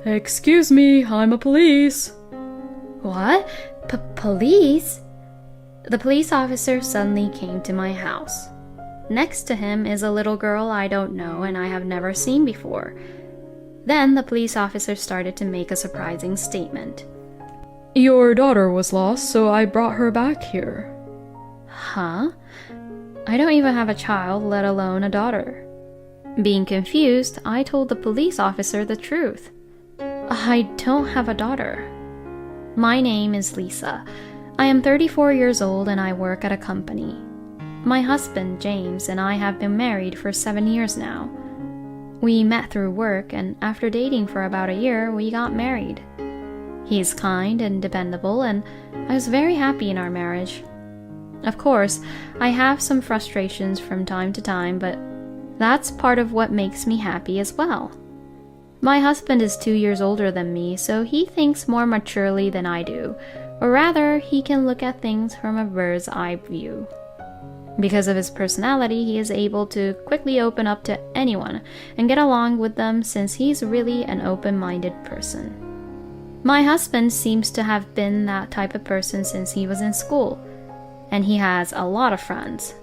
Excuse me, I'm a police. What? Police? The police officer suddenly came to my house. Next to him is a little girl I don't know and I have never seen before. Then the police officer started to make a surprising statement. Your daughter was lost, so I brought her back here. Huh? I don't even have a child, let alone a daughter. Being confused, I told the police officer the truth. I don't have a daughter. My name is Lisa. I am 34 years old and I work at a company. My husband, James, and I have been married for 7 years now. We met through work, and after dating for about a year, we got married. He is kind and dependable, and I was very happy in our marriage. Of course, I have some frustrations from time to time, but that's part of what makes me happy as well. My husband is 2 years older than me, so he thinks more maturely than I do, or rather, he can look at things from a bird's eye view. Because of his personality, he is able to quickly open up to anyone and get along with them since he's really an open-minded person. My husband seems to have been that type of person since he was in school, and he has a lot of friends.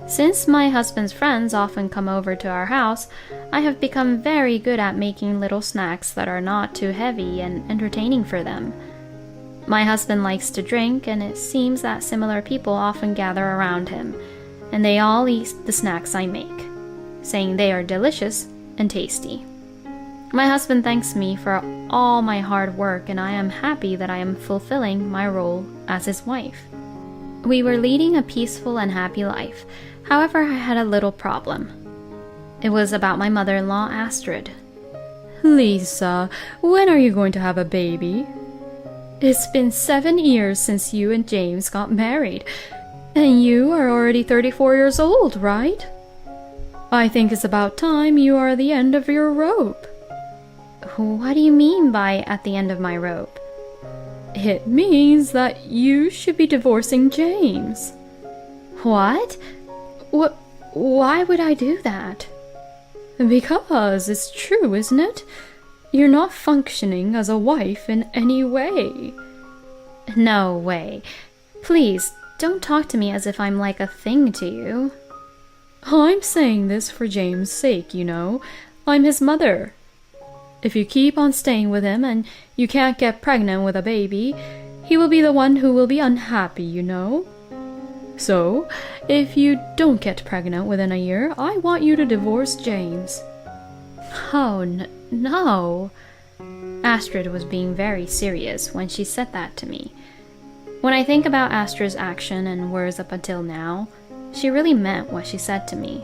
Since my husband's friends often come over to our house, I have become very good at making little snacks that are not too heavy and entertaining for them. My husband likes to drink, and it seems that similar people often gather around him, and they all eat the snacks I make, saying they are delicious and tasty. My husband thanks me for all my hard work, and I am happy that I am fulfilling my role as his wife. We were leading a peaceful and happy life. However, I had a little problem. It was about my mother-in-law, Astrid. Lisa, when are you going to have a baby? It's been 7 years since you and James got married, and you are already 34 years old, right? I think it's about time you are at the end of your rope. What do you mean by at the end of my rope? It means that you should be divorcing James. What? Why would I do that? Because it's true, isn't it? You're not functioning as a wife in any way. No way. Please, don't talk to me as if I'm like a thing to you. I'm saying this for James' sake, you know. I'm his mother. If you keep on staying with him and you can't get pregnant with a baby, he will be the one who will be unhappy, you know. So, if you don't get pregnant within a year, I want you to divorce James. Oh, no. Astrid was being very serious when she said that to me. When I think about Astrid's action and words up until now, she really meant what she said to me.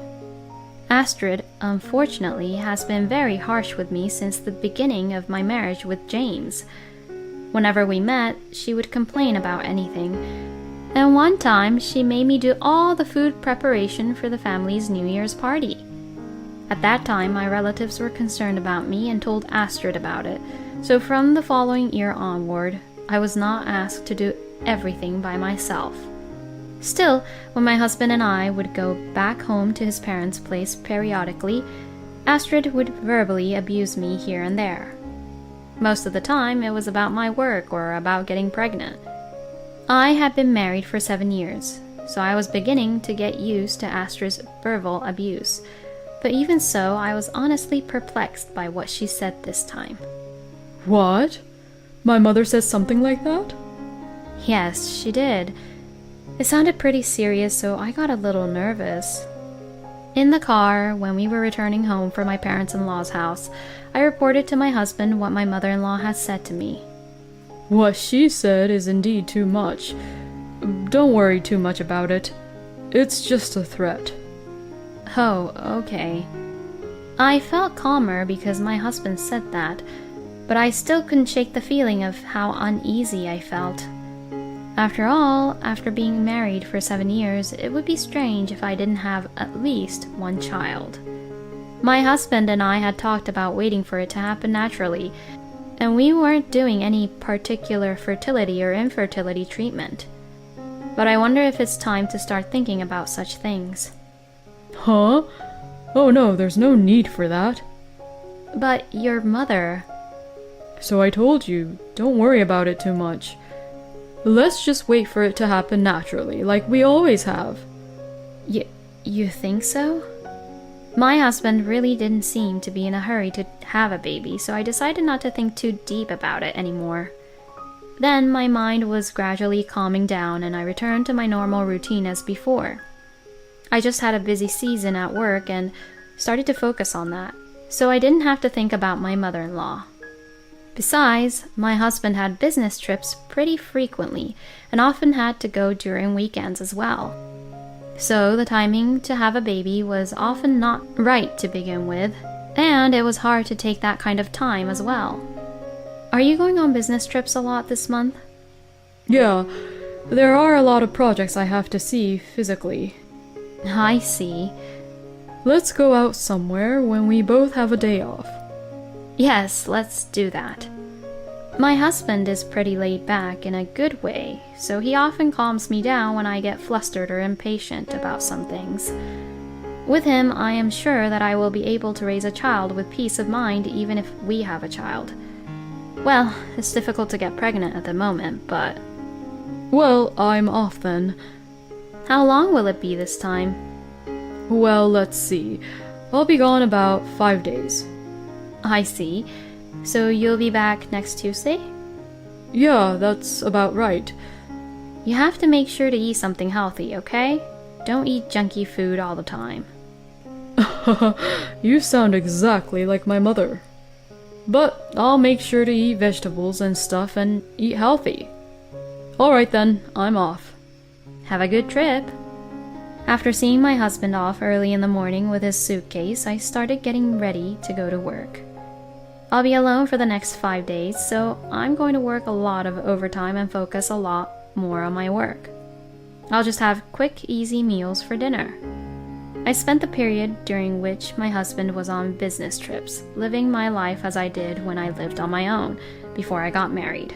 Astrid, unfortunately, has been very harsh with me since the beginning of my marriage with James. Whenever we met, she would complain about anything, and one time she made me do all the food preparation for the family's New Year's party. At that time, my relatives were concerned about me and told Astrid about it, so from the following year onward, I was not asked to do everything by myself. Still, when my husband and I would go back home to his parents' place periodically, Astrid would verbally abuse me here and there. Most of the time, it was about my work or about getting pregnant. I had been married for 7 years, so I was beginning to get used to Astrid's verbal abuse. But even so, I was honestly perplexed by what she said this time. What? My mother says something like that? Yes, she did. It sounded pretty serious, so I got a little nervous. In the car, when we were returning home from my parents-in-law's house, I reported to my husband what my mother-in-law had said to me. What she said is indeed too much. Don't worry too much about it. It's just a threat. Oh, okay. I felt calmer because my husband said that, but I still couldn't shake the feeling of how uneasy I felt. After all, after being married for 7 years, it would be strange if I didn't have at least one child. My husband and I had talked about waiting for it to happen naturally, and we weren't doing any particular fertility or infertility treatment. But I wonder if it's time to start thinking about such things. Huh? Oh no, there's no need for that. But your mother... So I told you, don't worry about it too much. Let's just wait for it to happen naturally, like we always have. You think so? My husband really didn't seem to be in a hurry to have a baby, so I decided not to think too deep about it anymore. Then my mind was gradually calming down and I returned to my normal routine as before. I just had a busy season at work and started to focus on that, so I didn't have to think about my mother-in-law. Besides, my husband had business trips pretty frequently and often had to go during weekends as well. So the timing to have a baby was often not right to begin with, and it was hard to take that kind of time as well. Are you going on business trips a lot this month? Yeah, there are a lot of projects I have to see physically. I see. Let's go out somewhere when we both have a day off. Yes, let's do that. My husband is pretty laid back in a good way, so he often calms me down when I get flustered or impatient about some things. With him, I am sure that I will be able to raise a child with peace of mind even if we have a child. Well, it's difficult to get pregnant at the moment, but... Well, I'm off then. How long will it be this time? Well, let's see. I'll be gone about 5 days. I see. So you'll be back next Tuesday? Yeah, that's about right. You have to make sure to eat something healthy, okay? Don't eat junky food all the time. You sound exactly like my mother. But I'll make sure to eat vegetables and stuff and eat healthy. Alright then, I'm off. Have a good trip. After seeing my husband off early in the morning with his suitcase, I started getting ready to go to work. I'll be alone for the next 5 days, so I'm going to work a lot of overtime and focus a lot more on my work. I'll just have quick, easy meals for dinner. I spent the period during which my husband was on business trips, living my life as I did when I lived on my own before I got married.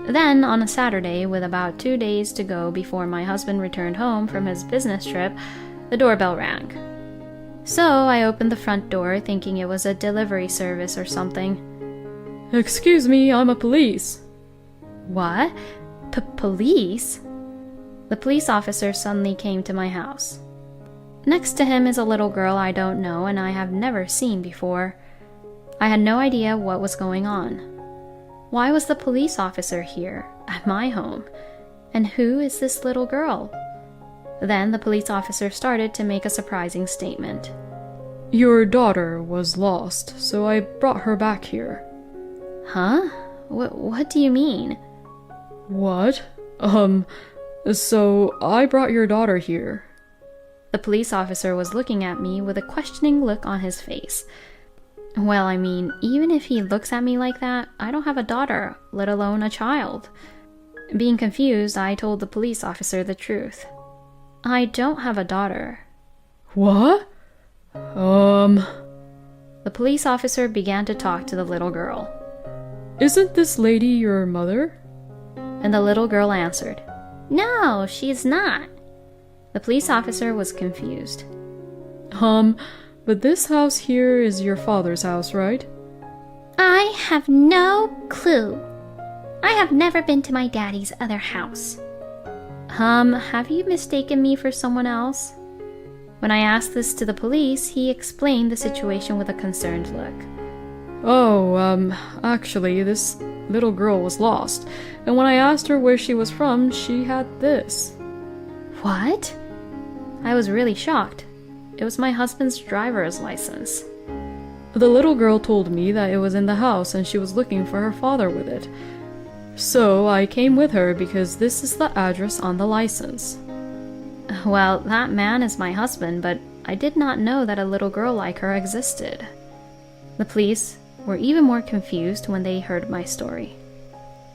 Then, on a Saturday, with about 2 days to go before my husband returned home from his business trip, the doorbell rang. So I opened the front door thinking it was a delivery service or something. Excuse me, I'm a police. What? Police? The police officer suddenly came to my house. Next to him is a little girl I don't know and I have never seen before. I had no idea what was going on. Why was the police officer here, at my home? And who is this little girl? Then the police officer started to make a surprising statement. Your daughter was lost, so I brought her back here. Huh? What do you mean? What? So I brought your daughter here. The police officer was looking at me with a questioning look on his face. Well, I mean, even if he looks at me like that, I don't have a daughter, let alone a child. Being confused, I told the police officer the truth. I don't have a daughter. What? The police officer began to talk to the little girl. Isn't this lady your mother? And the little girl answered, No, she's not. The police officer was confused. But this house here is your father's house, right? I have no clue. I have never been to my daddy's other house. Have you mistaken me for someone else? When I asked this to the police, he explained the situation with a concerned look. Oh, actually, this little girl was lost, and when I asked her where she was from, she had this. What? I was really shocked. It was my husband's driver's license. The little girl told me that it was in the house and she was looking for her father with it. So I came with her because this is the address on the license. Well, that man is my husband, but I did not know that a little girl like her existed. The police were even more confused when they heard my story.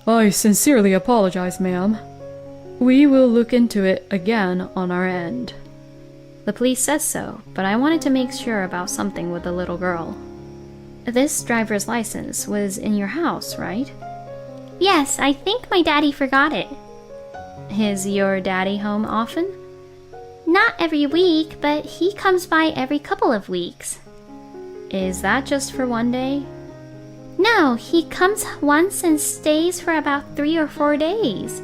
I sincerely apologize, ma'am. We will look into it again on our end. The police says so, but I wanted to make sure about something with the little girl. This driver's license was in your house, right? Yes, I think my daddy forgot it. Is your daddy home often? Not every week, but he comes by every couple of weeks. Is that just for one day? No, No, he comes once and stays for about 3 or 4 days.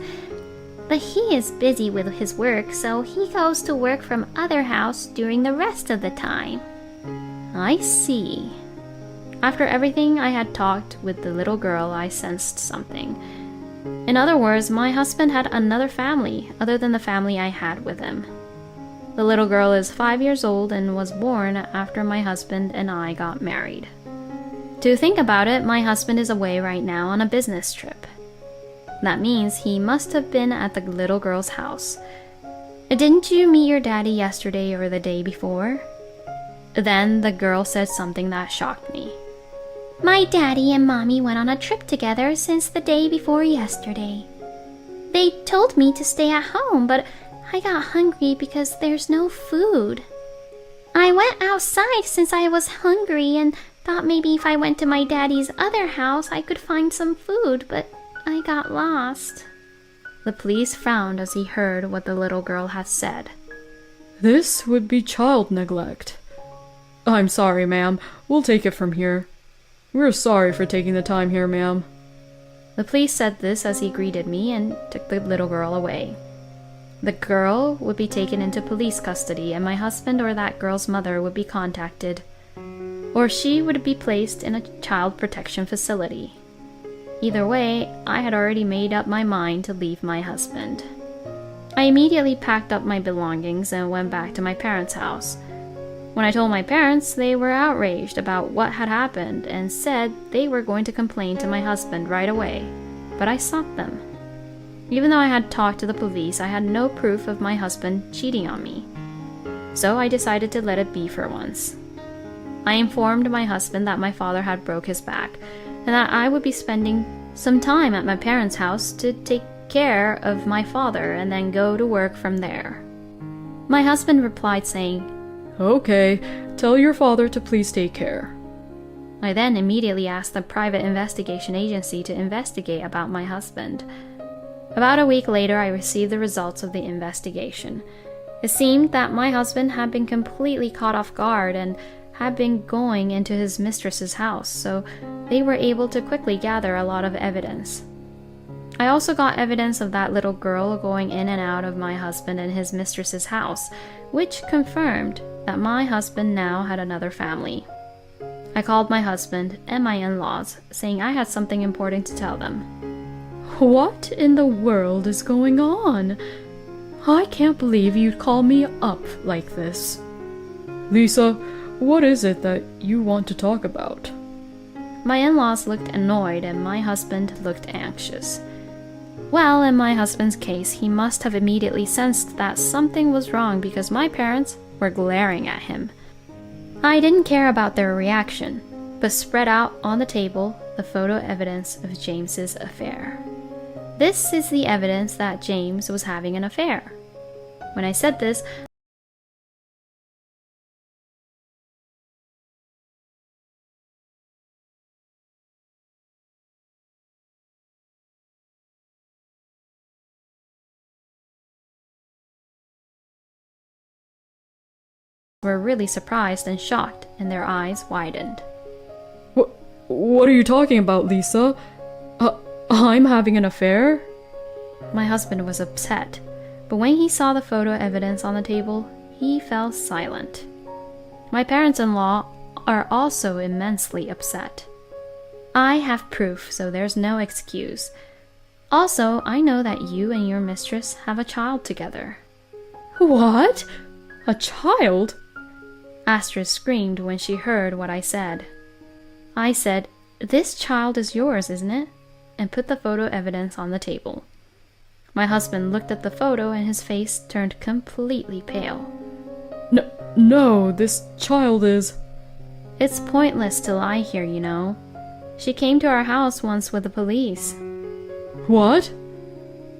But he is busy with his work, so he goes to work from other house during the rest of the time. I see. After everything I had talked with the little girl, I sensed something. In other words, my husband had another family other than the family I had with him. The little girl is 5 years old and was born after my husband and I got married. To think about it, my husband is away right now on a business trip. That means he must have been at the little girl's house. Didn't you meet your daddy yesterday or the day before? Then the girl said something that shocked me. My daddy and mommy went on a trip together since the day before yesterday. They told me to stay at home, but I got hungry because there's no food. I went outside since I was hungry and thought maybe if I went to my daddy's other house I could find some food, but I got lost. The police frowned as he heard what the little girl had said. This would be child neglect. I'm sorry, ma'am. We'll take it from here. We're sorry for taking the time here, ma'am. The police said this as he greeted me and took the little girl away. The girl would be taken into police custody and my husband or that girl's mother would be contacted, or she would be placed in a child protection facility. Either way, I had already made up my mind to leave my husband. I immediately packed up my belongings and went back to my parents' house. When I told my parents, they were outraged about what had happened and said they were going to complain to my husband right away, but I stopped them. Even though I had talked to the police, I had no proof of my husband cheating on me. So I decided to let it be for once. I informed my husband that my father had broke his back and that I would be spending some time at my parents' house to take care of my father and then go to work from there. My husband replied saying, Okay, tell your father to please take care. I then immediately asked the private investigation agency to investigate about my husband. About a week later, I received the results of the investigation. It seemed that my husband had been completely caught off guard and had been going into his mistress's house, so they were able to quickly gather a lot of evidence. I also got evidence of that little girl going in and out of my husband and his mistress's house, which confirmed that my husband now had another family. I called my husband and my in-laws, saying I had something important to tell them. What in the world is going on? I can't believe you'd call me up like this. Lisa, what is it that you want to talk about? My in-laws looked annoyed and my husband looked anxious. Well, in my husband's case, he must have immediately sensed that something was wrong because my parents were glaring at him. I didn't care about their reaction, but spread out on the table the photo evidence of James's affair. This is the evidence that James was having an affair. When I said this, were really surprised and shocked, and their eyes widened. What are you talking about, Lisa? I'm having an affair? My husband was upset, but when he saw the photo evidence on the table, he fell silent. My parents-in-law are also immensely upset. I have proof, so there's no excuse. Also, I know that you and your mistress have a child together. What? A child? Astrid screamed when she heard what I said. I said, "This child is yours, isn't it?" and put the photo evidence on the table. My husband looked at the photo and his face turned completely pale. No, this child is... It's pointless to lie here, you know. She came to our house once with the police. What?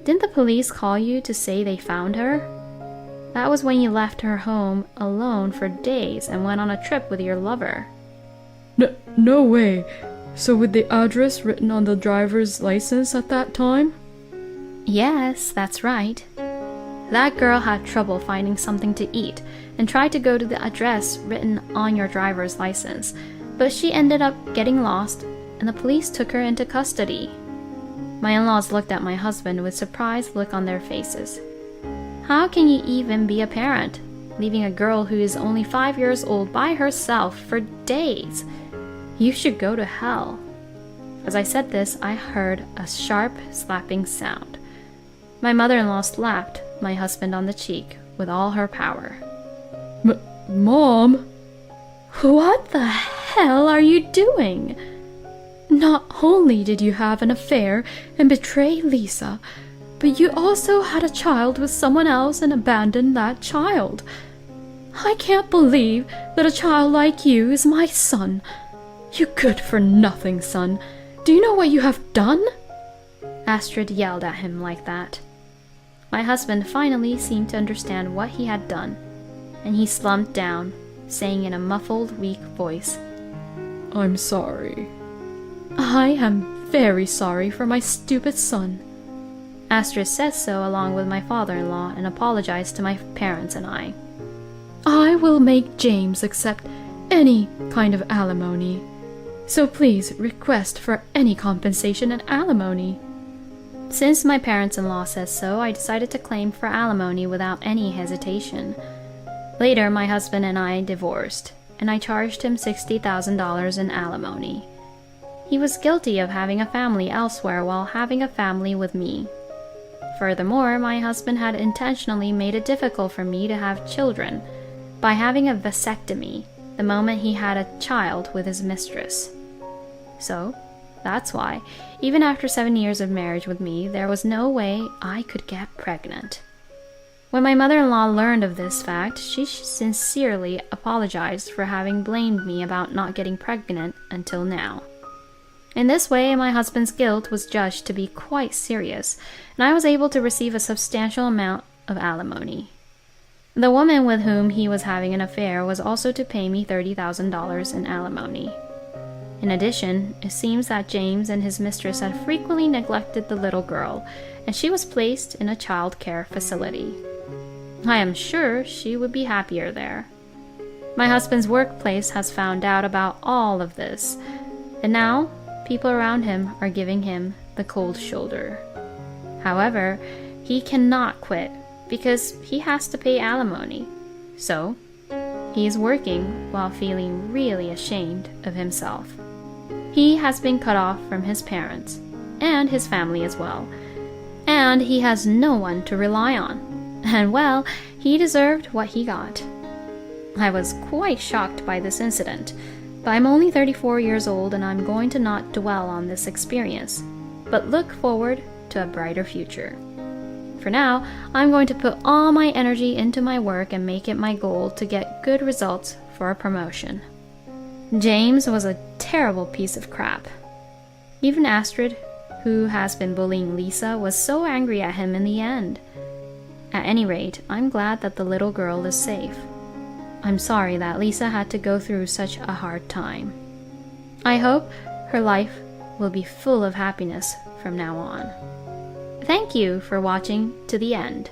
Didn't the police call you to say they found her? That was when you left her home alone for days and went on a trip with your lover. No way. So with the address written on the driver's license at that time? Yes, that's right. That girl had trouble finding something to eat and tried to go to the address written on your driver's license, but she ended up getting lost and the police took her into custody. My in-laws looked at my husband with surprised look on their faces. How can you even be a parent, leaving a girl who is only 5 years old by herself for days? You should go to hell. As I said this, I heard a sharp slapping sound. My mother-in-law slapped my husband on the cheek with all her power. Mom? What the hell are you doing? Not only did you have an affair and betray Lisa, but you also had a child with someone else and abandoned that child. I can't believe that a child like you is my son. You good-for-nothing son. Do you know what you have done? Astrid yelled at him like that. My husband finally seemed to understand what he had done, and he slumped down, saying in a muffled, weak voice, I'm sorry. I am very sorry for my stupid son. Astrid said so along with my father-in-law and apologized to my parents and I. I will make James accept any kind of alimony. So please request for any compensation and alimony. Since my parents-in-law said so, I decided to claim for alimony without any hesitation. Later, my husband and I divorced, and I charged him $60,000 in alimony. He was guilty of having a family elsewhere while having a family with me. Furthermore, my husband had intentionally made it difficult for me to have children by having a vasectomy the moment he had a child with his mistress. So, that's why, even after 7 years of marriage with me, there was no way I could get pregnant. When my mother-in-law learned of this fact, she sincerely apologized for having blamed me about not getting pregnant until now. In this way, my husband's guilt was judged to be quite serious, and I was able to receive a substantial amount of alimony. The woman with whom he was having an affair was also to pay me $30,000 in alimony. In addition, it seems that James and his mistress had frequently neglected the little girl, and she was placed in a child care facility. I am sure she would be happier there. My husband's workplace has found out about all of this, and now people around him are giving him the cold shoulder. However, he cannot quit because he has to pay alimony. So, he is working while feeling really ashamed of himself. He has been cut off from his parents and his family as well, and he has no one to rely on. And well, he deserved what he got. I was quite shocked by this incident, but I'm only 34 years old and I'm going to not dwell on this experience, but look forward to a brighter future. For now, I'm going to put all my energy into my work and make it my goal to get good results for a promotion. James was a terrible piece of crap. Even Astrid, who has been bullying Lisa, was so angry at him in the end. At any rate, I'm glad that the little girl is safe. I'm sorry that Lisa had to go through such a hard time. I hope her life will be full of happiness from now on. Thank you for watching to the end.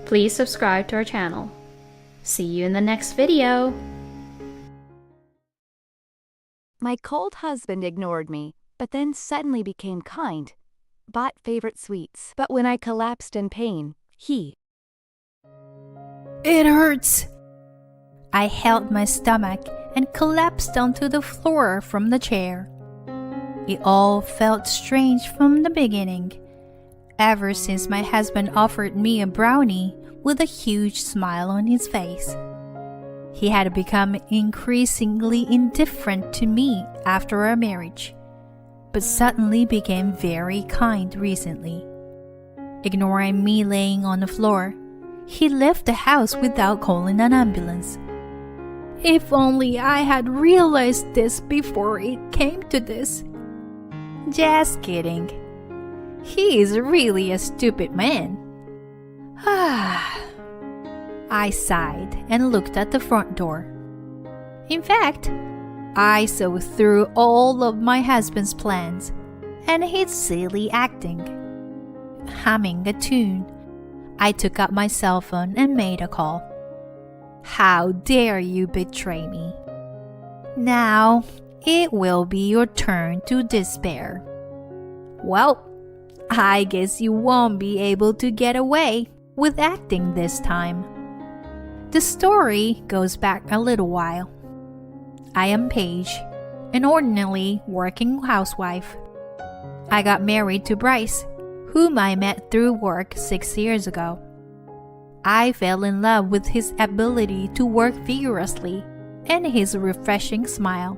Please subscribe to our channel. See you in the next video. My cold husband ignored me, but then suddenly became kind. Bought favorite sweets, but when I collapsed in pain, It hurts! I held my stomach and collapsed onto the floor from the chair. It all felt strange from the beginning, ever since my husband offered me a brownie with a huge smile on his face. He had become increasingly indifferent to me after our marriage, but suddenly became very kind recently. Ignoring me laying on the floor, he left the house without calling an ambulance. If only I had realized this before it came to this. Just kidding. He is really a stupid man. I sighed and looked at the front door. In fact, I saw through all of my husband's plans and his silly acting. Humming a tune, I took up my cell phone and made a call. How dare you betray me? Now, it will be your turn to despair. Well, I guess you won't be able to get away with acting this time. The story goes back a little while. I am Paige, an ordinary working housewife. I got married to Bryce, whom I met through work 6 years ago. I fell in love with his ability to work vigorously and his refreshing smile.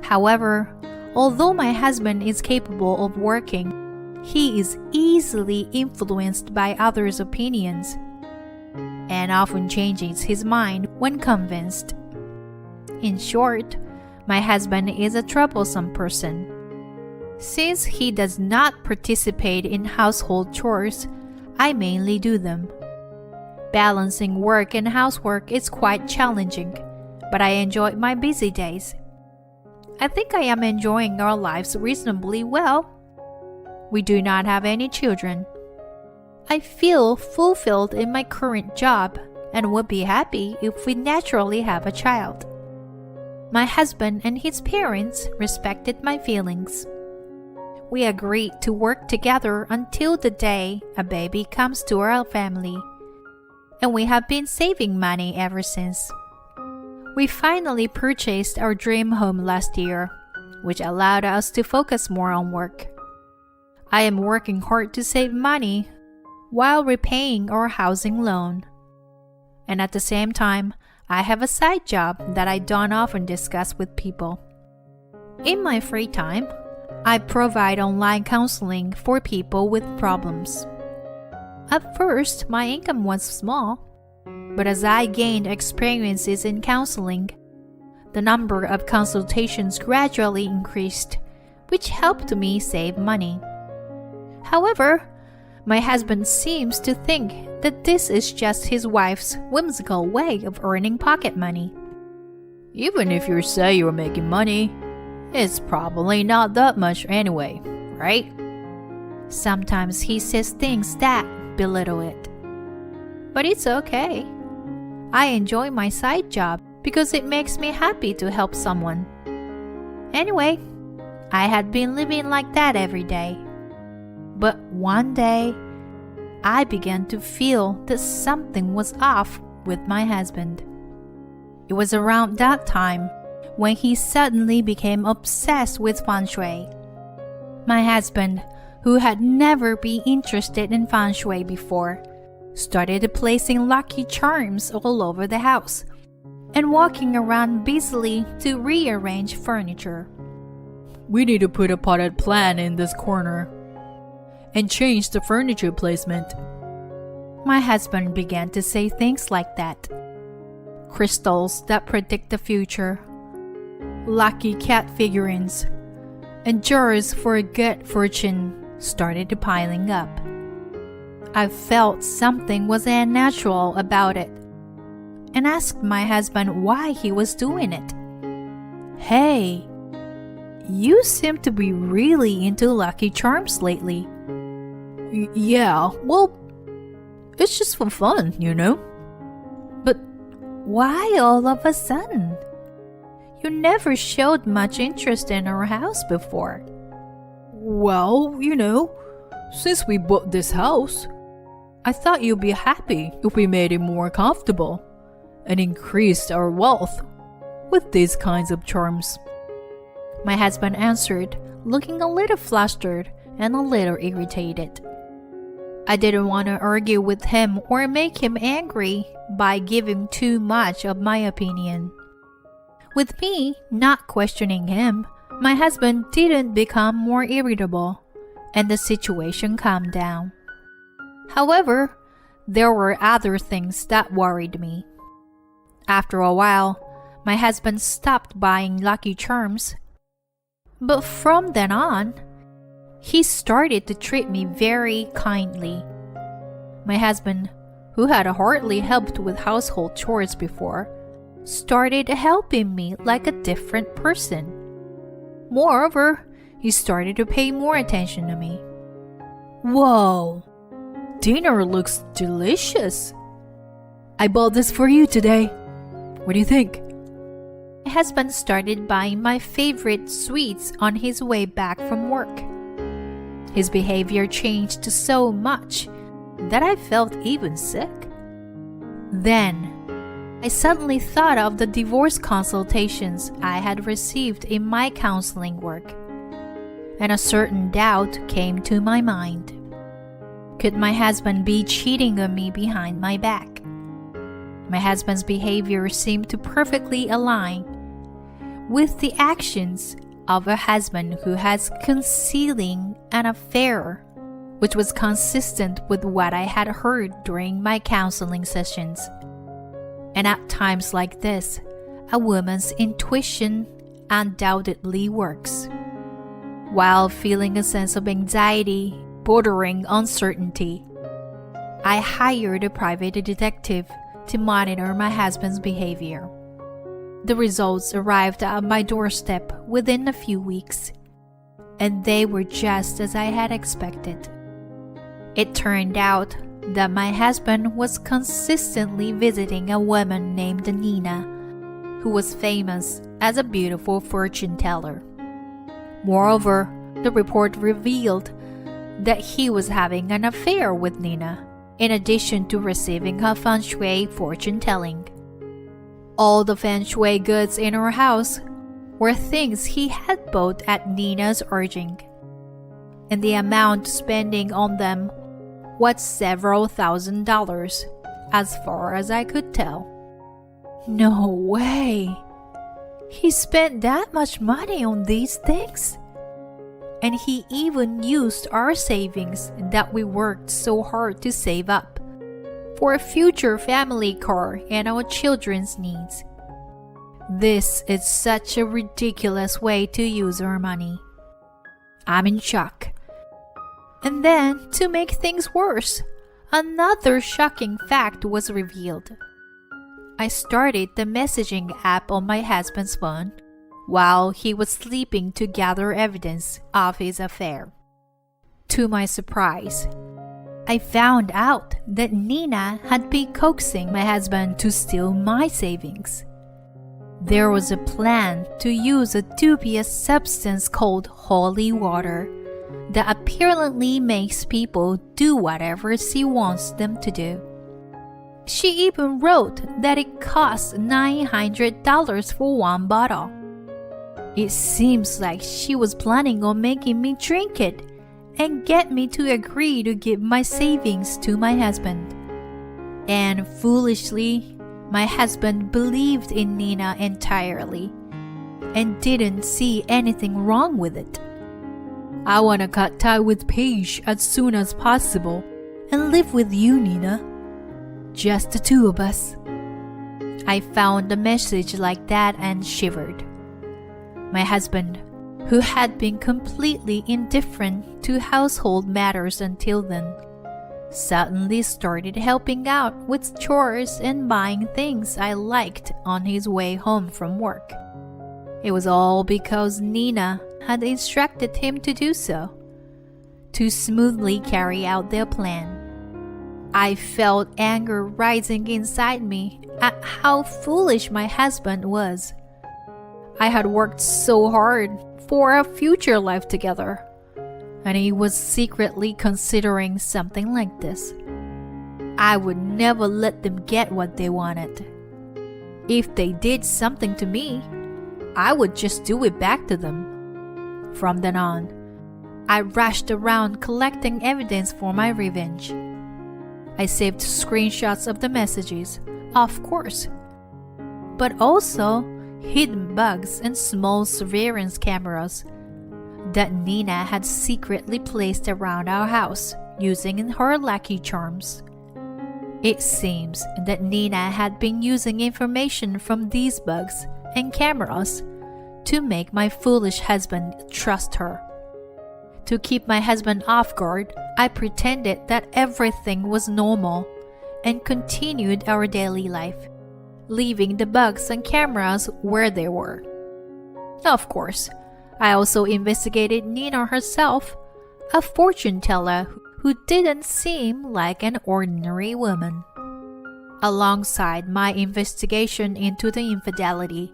However, although my husband is capable of working, he is easily influenced by others' opinions and often changes his mind when convinced. In short, my husband is a troublesome person. Since he does not participate in household chores, I mainly do them. Balancing work and housework is quite challenging, but I enjoy my busy days. I think I am enjoying our lives reasonably well. We do not have any children. I feel fulfilled in my current job and would be happy if we naturally have a child. My husband and his parents respected my feelings. We agreed to work together until the day a baby comes to our family, and we have been saving money ever since. We finally purchased our dream home last year, which allowed us to focus more on work. I am working hard to save money while repaying our housing loan. And at the same time, I have a side job that I don't often discuss with people. In my free time, I provide online counseling for people with problems. At first, my income was small, but as I gained experiences in counseling, the number of consultations gradually increased, which helped me save money. However, my husband seems to think that this is just his wife's whimsical way of earning pocket money. Even if you say you're making money, it's probably not that much anyway, right? Sometimes he says things that belittle it. But it's okay. I enjoy my side job because it makes me happy to help someone. Anyway, I had been living like that every day. But one day, I began to feel that something was off with my husband. It was around that time when he suddenly became obsessed with feng shui. My husband, who had never been interested in feng shui before, started placing lucky charms all over the house and walking around busily to rearrange furniture. We need to put a potted plant in this corner and change the furniture placement. My husband began to say things like that. Crystals that predict the future, lucky cat figurines, and jars for good fortune started piling up. I felt something was unnatural about it and asked my husband why he was doing it. Hey, you seem to be really into lucky charms lately. Yeah, well, it's just for fun, you know? But why all of a sudden? You never showed much interest in our house before. Well, you know, since we bought this house, I thought you'd be happy if we made it more comfortable and increased our wealth with these kinds of charms. My husband answered, looking a little flustered and a little irritated. I didn't want to argue with him or make him angry by giving too much of my opinion. With me not questioning him, my husband didn't become more irritable, and the situation calmed down. However, there were other things that worried me. After a while, my husband stopped buying lucky charms. But from then on, he started to treat me very kindly. My husband, who had hardly helped with household chores before, started helping me like a different person. Moreover, he started to pay more attention to me. Whoa, dinner looks delicious. I bought this for you today. What do you think? my husband started buying my favorite sweets on his way back from work. His behavior changed so much that I felt even sick. Then, I suddenly thought of the divorce consultations I had received in my counseling work, and a certain doubt came to my mind. Could my husband be cheating on me behind my back? My husband's behavior seemed to perfectly align with the actions of a husband who has concealing an affair, which was consistent with what I had heard during my counseling sessions. And at times like this, a woman's intuition undoubtedly works. While feeling a sense of anxiety bordering uncertainty, I hired a private detective to monitor my husband's behavior. The results arrived at my doorstep within a few weeks, and they were just as I had expected. It turned out that my husband was consistently visiting a woman named Nina, who was famous as a beautiful fortune teller. Moreover, the report revealed that he was having an affair with Nina, in addition to receiving her feng shui fortune telling. All the feng shui goods in our house were things he had bought at Nina's urging, and the amount spending on them was several $1,000s, as far as I could tell. No way! He spent that much money on these things? And he even used our savings that we worked so hard to save up for a future family car and our children's needs. This is such a ridiculous way to use our money. I'm in shock. And then, to make things worse, another shocking fact was revealed. I started the messaging app on my husband's phone while he was sleeping to gather evidence of his affair. To my surprise, I found out that Nina had been coaxing my husband to steal my savings. There was a plan to use a dubious substance called holy water that apparently makes people do whatever she wants them to do. She even wrote that it costs $900 for one bottle. It seems like she was planning on making me drink it and get me to agree to give my savings to my husband. And foolishly, my husband believed in Nina entirely and didn't see anything wrong with it. I want to cut tie with Paige as soon as possible and live with you, Nina. Just the two of us. I found a message like that and shivered. My husband, who had been completely indifferent to household matters until then, suddenly started helping out with chores and buying things I liked on his way home from work. It was all because Nina had instructed him to do so, to smoothly carry out their plan. I felt anger rising inside me at how foolish my husband was. I had worked so hard for a future life together, and he was secretly considering something like this. I would never let them get what they wanted. If they did something to me, I would just do it back to them. From then on, I rushed around collecting evidence for my revenge. I saved screenshots of the messages, of course, but also hidden bugs and small surveillance cameras that Nina had secretly placed around our house using her lucky charms. It seems that Nina had been using information from these bugs and cameras to make my foolish husband trust her. To keep my husband off guard, I pretended that everything was normal and continued our daily life, leaving the bugs and cameras where they were. Of course, I also investigated Nina herself, a fortune teller who didn't seem like an ordinary woman. Alongside my investigation into the infidelity,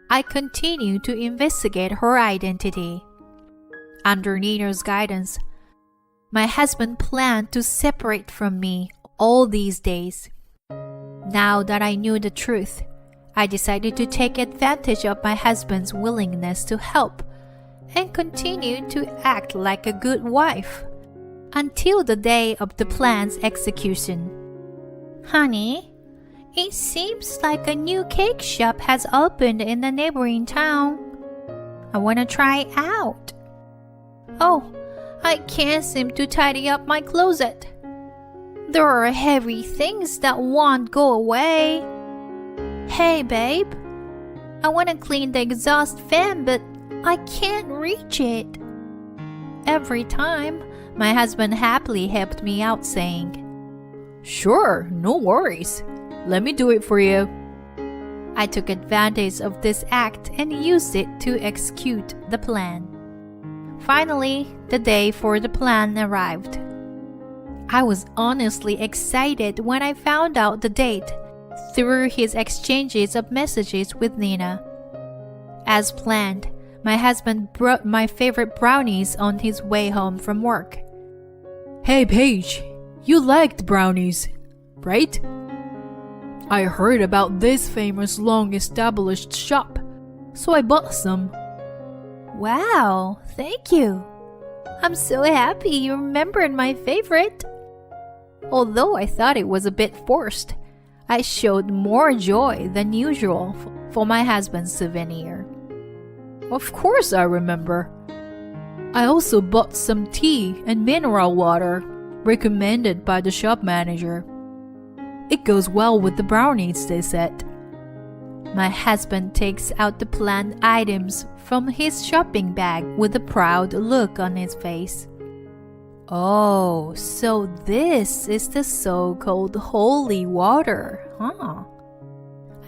I continued to investigate her identity. Under Nina's guidance, my husband planned to separate from me all these days. Now that I knew the truth, I decided to take advantage of my husband's willingness to help and continue to act like a good wife until the day of the plan's execution. Honey, it seems like a new cake shop has opened in the neighboring town. I want to try it out. Oh, I can't seem to tidy up my closet. There are heavy things that won't go away. Hey, babe. I want to clean the exhaust fan, but I can't reach it. Every time, my husband happily helped me out, saying, Sure, no worries. Let me do it for you. I took advantage of this act and used it to execute the plan. Finally, the day for the plan arrived. I was honestly excited when I found out the date through his exchanges of messages with Nina. As planned, my husband brought my favorite brownies on his way home from work. Hey, Paige, you liked brownies, right? I heard about this famous long-established shop, so I bought some. Wow, thank you. I'm so happy you remembered my favorite. Although I thought it was a bit forced, I showed more joy than usual for my husband's souvenir. Of course I remember. I also bought some tea and mineral water, recommended by the shop manager. It goes well with the brownies, they said. My husband takes out the planned items from his shopping bag with a proud look on his face. Oh, so this is the so-called holy water, huh?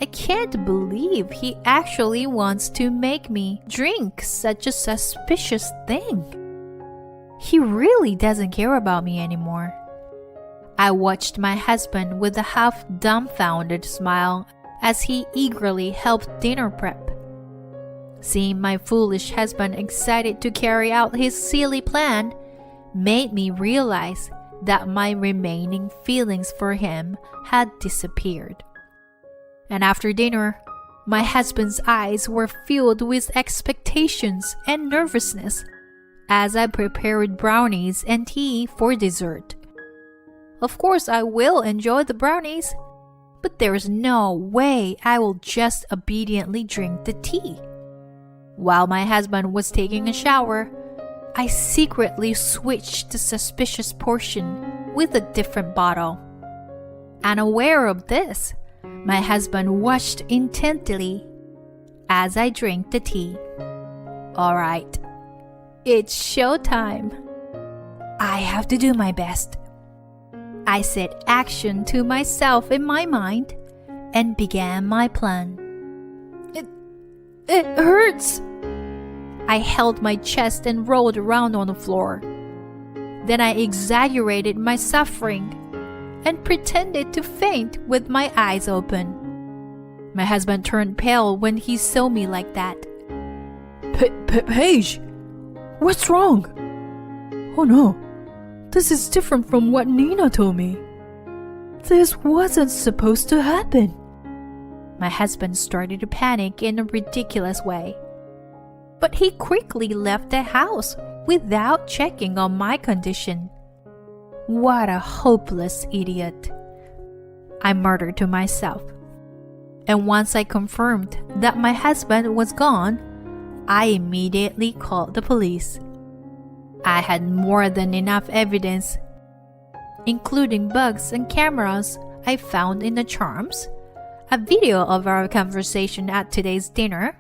I can't believe he actually wants to make me drink such a suspicious thing. He really doesn't care about me anymore. I watched my husband with a half-dumbfounded smile as he eagerly helped dinner prep. Seeing my foolish husband excited to carry out his silly plan made me realize that my remaining feelings for him had disappeared. And after dinner, my husband's eyes were filled with expectations and nervousness as I prepared brownies and tea for dessert. Of course, I will enjoy the brownies, but there's no way I will just obediently drink the tea. While my husband was taking a shower, I secretly switched the suspicious portion with a different bottle. Unaware of this, my husband watched intently as I drank the tea. All right, it's showtime. I have to do my best. I set action to myself in my mind and began my plan. It hurts. I held my chest and rolled around on the floor. Then I exaggerated my suffering and pretended to faint with my eyes open. My husband turned pale when he saw me like that. Paige, what's wrong? Oh no, this is different from what Nina told me. This wasn't supposed to happen. My husband started to panic in a ridiculous way. But he quickly left the house without checking on my condition. What a hopeless idiot, I muttered to myself. And once I confirmed that my husband was gone, I immediately called the police. I had more than enough evidence, including bugs and cameras I found in the charms, a video of our conversation at today's dinner,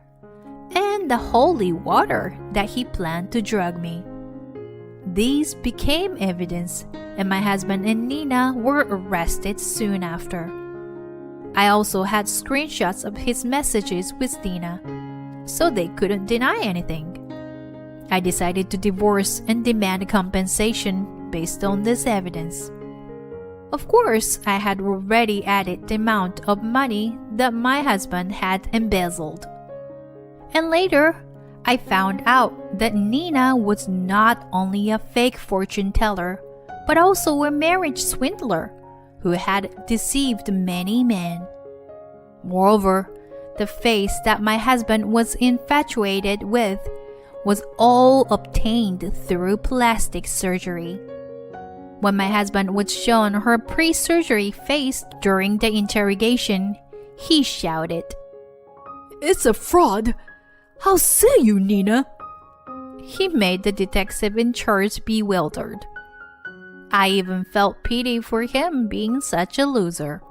and the holy water that he planned to drug me. These became evidence, and my husband and Nina were arrested soon after. I also had screenshots of his messages with Nina, so they couldn't deny anything. I decided to divorce and demand compensation based on this evidence. Of course, I had already added the amount of money that my husband had embezzled. And later, I found out that Nina was not only a fake fortune teller, but also a marriage swindler who had deceived many men. Moreover, the face that my husband was infatuated with was all obtained through plastic surgery. When my husband was shown her pre-surgery face during the interrogation, he shouted, It's a fraud! How say you, Nina? He made the detective in charge bewildered. I even felt pity for him being such a loser.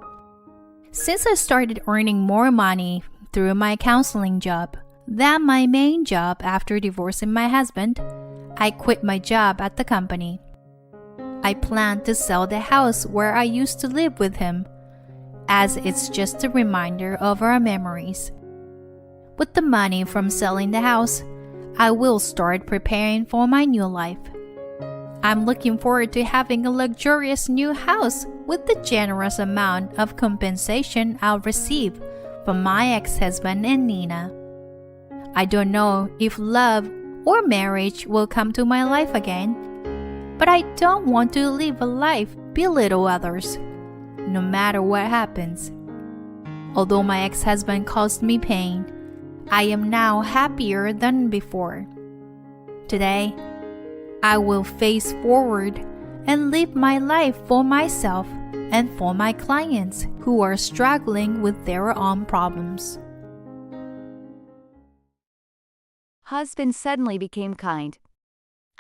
Since I started earning more money through my counseling job than my main job after divorcing my husband, I quit my job at the company. I planned to sell the house where I used to live with him, as it's just a reminder of our memories. With the money from selling the house, I will start preparing for my new life. I'm looking forward to having a luxurious new house with the generous amount of compensation I'll receive from my ex-husband and Nina. I don't know if love or marriage will come to my life again, but I don't want to live a life belittle others, no matter what happens. Although my ex-husband caused me pain, I am now happier than before. Today, I will face forward and live my life for myself and for my clients who are struggling with their own problems. Husband suddenly became kind.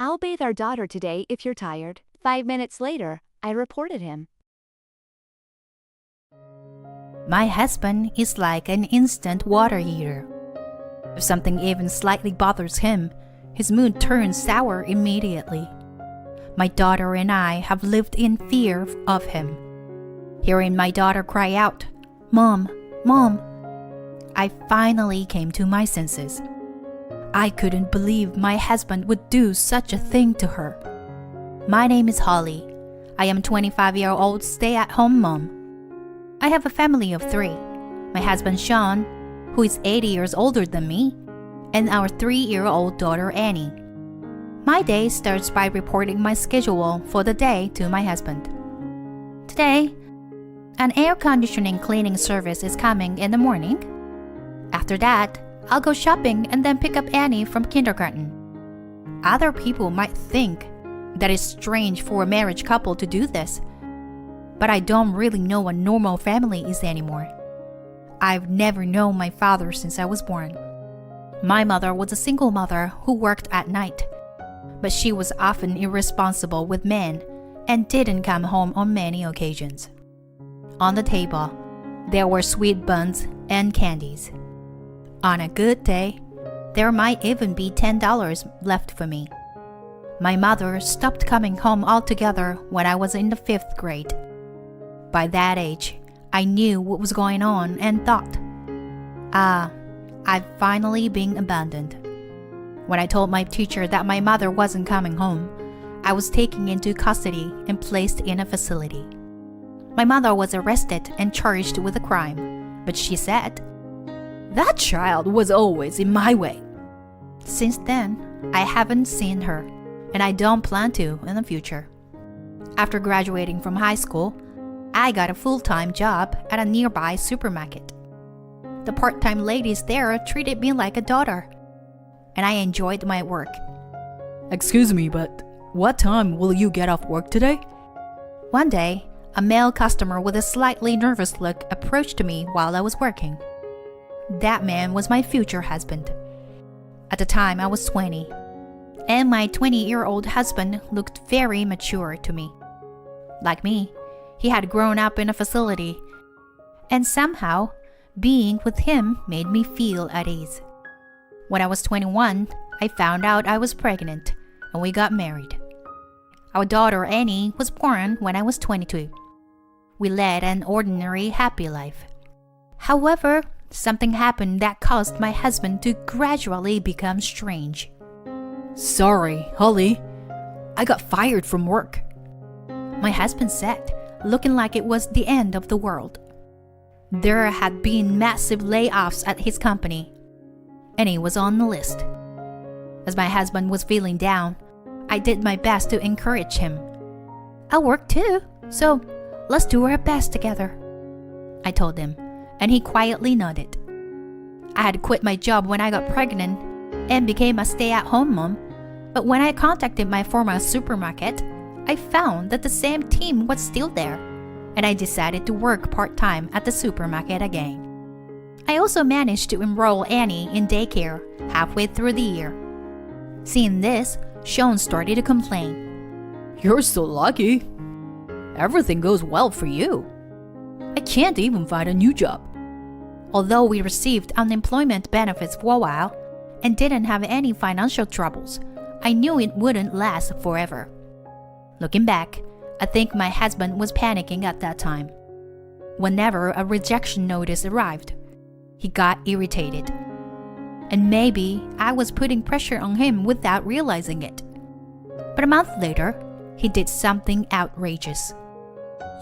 I'll bathe our daughter today if you're tired. 5 minutes later, I reported him. My husband is like an instant water heater. If something even slightly bothers him, his mood turns sour immediately. My daughter and I have lived in fear of him. Hearing my daughter cry out, "Mom, Mom," I finally came to my senses. I couldn't believe my husband would do such a thing to her. My name is Holly. I am a 25-year-old stay-at-home mom. I have a family of 3. My husband Sean, who is 80 years older than me, and our 3-year-old daughter Annie. My day starts by reporting my schedule for the day to my husband. Today, an air conditioning cleaning service is coming in the morning. After that, I'll go shopping and then pick up Annie from kindergarten. Other people might think that it's strange for a married couple to do this, but I don't really know what normal family is anymore. I've never known my father since I was born. My mother was a single mother who worked at night, but she was often irresponsible with men and didn't come home on many occasions. On the table, there were sweet buns and candies. On a good day, there might even be $10 left for me. My mother stopped coming home altogether when I was in the 5th grade. By that age, I knew what was going on and thought, I've finally been abandoned. When I told my teacher that my mother wasn't coming home, I was taken into custody and placed in a facility. My mother was arrested and charged with a crime, but she said, "That child was always in my way." Since then, I haven't seen her, and I don't plan to in the future. After graduating from high school, I got a full-time job at a nearby supermarket. The part-time ladies there treated me like a daughter, and I enjoyed my work. Excuse me, but what time will you get off work today? One day, a male customer with a slightly nervous look approached me while I was working. That man was my future husband. At the time, I was 20, and my 20-year-old husband looked very mature to me. Like me, he had grown up in a facility, and somehow, being with him made me feel at ease. When I was 21, I found out I was pregnant, and we got married. Our daughter Annie was born when I was 22. We led an ordinary, happy life. However, something happened that caused my husband to gradually become strange. Sorry, Holly. I got fired from work. My husband said, looking like it was the end of the world. There had been massive layoffs at his company. Annie was on the list. As my husband was feeling down, I did my best to encourage him. "I'll work too, so let's do our best together," I told him, and he quietly nodded. I had quit my job when I got pregnant and became a stay-at-home mom, but when I contacted my former supermarket, I found that the same team was still there, and I decided to work part-time at the supermarket again. I also managed to enroll Annie in daycare halfway through the year. Seeing this, Sean started to complain. You're so lucky. Everything goes well for you. I can't even find a new job. Although we received unemployment benefits for a while and didn't have any financial troubles, I knew it wouldn't last forever. Looking back, I think my husband was panicking at that time. Whenever a rejection notice arrived, he got irritated. And maybe I was putting pressure on him without realizing it. But a month later, he did something outrageous.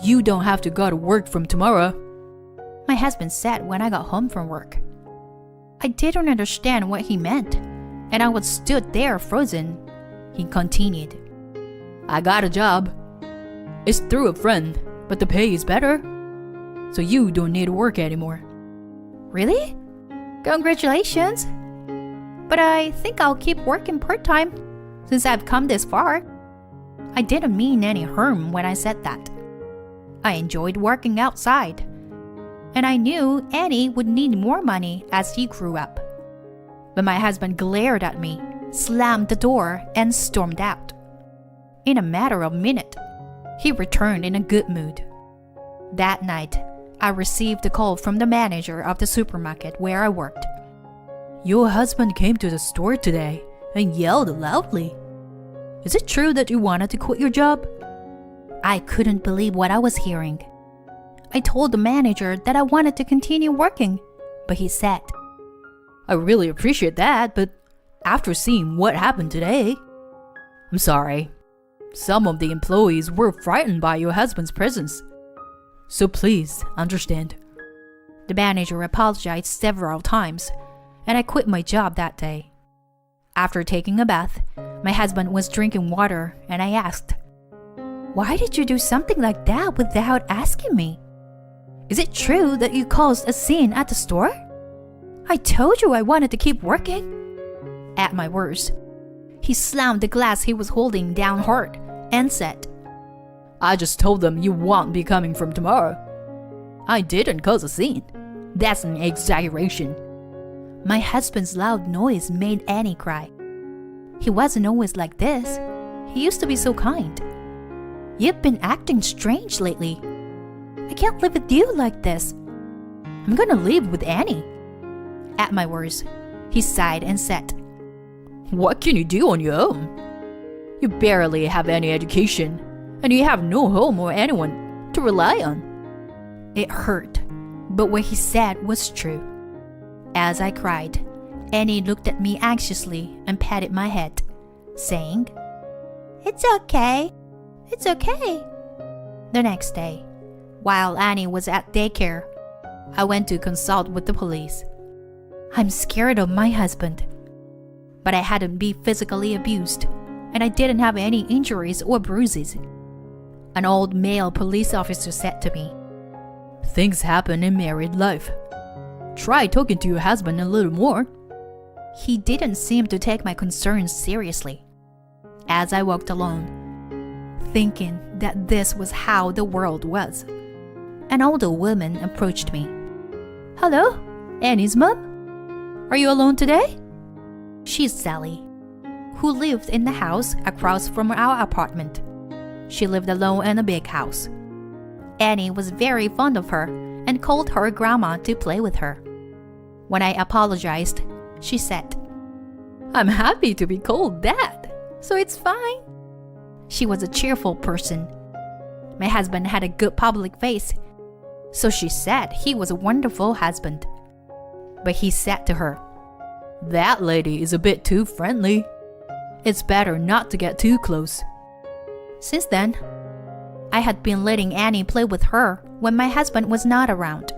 You don't have to go to work from tomorrow, my husband said when I got home from work. I didn't understand what he meant, and I was stood there frozen. He continued. I got a job. It's through a friend, but the pay is better. So you don't need to work anymore. Really? Congratulations! But I think I'll keep working part-time since I've come this far. I didn't mean any harm when I said that. I enjoyed working outside, and I knew Annie would need more money as he grew up. But my husband glared at me, slammed the door, and stormed out. In a matter of minutes, he returned in a good mood. That night, I received a call from the manager of the supermarket where I worked. Your husband came to the store today and yelled loudly. Is it true that you wanted to quit your job? I couldn't believe what I was hearing. I told the manager that I wanted to continue working, but he said, I really appreciate that, but after seeing what happened today, I'm sorry. Some of the employees were frightened by your husband's presence. So please understand. The manager apologized several times, and I quit my job that day. After taking a bath, my husband was drinking water, and I asked, "Why did you do something like that without asking me? Is it true that you caused a scene at the store? I told you I wanted to keep working." At my worst, he slammed the glass he was holding down hard and said, I just told them you won't be coming from tomorrow. I didn't cause a scene. That's an exaggeration. My husband's loud noise made Annie cry. He wasn't always like this. He used to be so kind. You've been acting strange lately. I can't live with you like this. I'm gonna live with Annie. At my worst, he sighed and said, What can you do on your own? You barely have any education, and you have no home or anyone to rely on. It hurt, but what he said was true. As I cried, Annie looked at me anxiously and patted my head, saying, It's okay. It's okay. The next day, while Annie was at daycare, I went to consult with the police. I'm scared of my husband. But I hadn't been physically abused, and I didn't have any injuries or bruises. An old male police officer said to me, Things happen in married life. Try talking to your husband a little more. He didn't seem to take my concerns seriously. As I walked alone, thinking that this was how the world was, an older woman approached me. Hello, Annie's mom? Are you alone today? She's Sally, who lived in the house across from our apartment. She lived alone in a big house. Annie was very fond of her and called her grandma to play with her. When I apologized, she said, I'm happy to be called that, so it's fine. She was a cheerful person. My husband had a good public face, so she said he was a wonderful husband. But he said to her, That lady is a bit too friendly. It's better not to get too close. Since then, I had been letting Annie play with her when my husband was not around.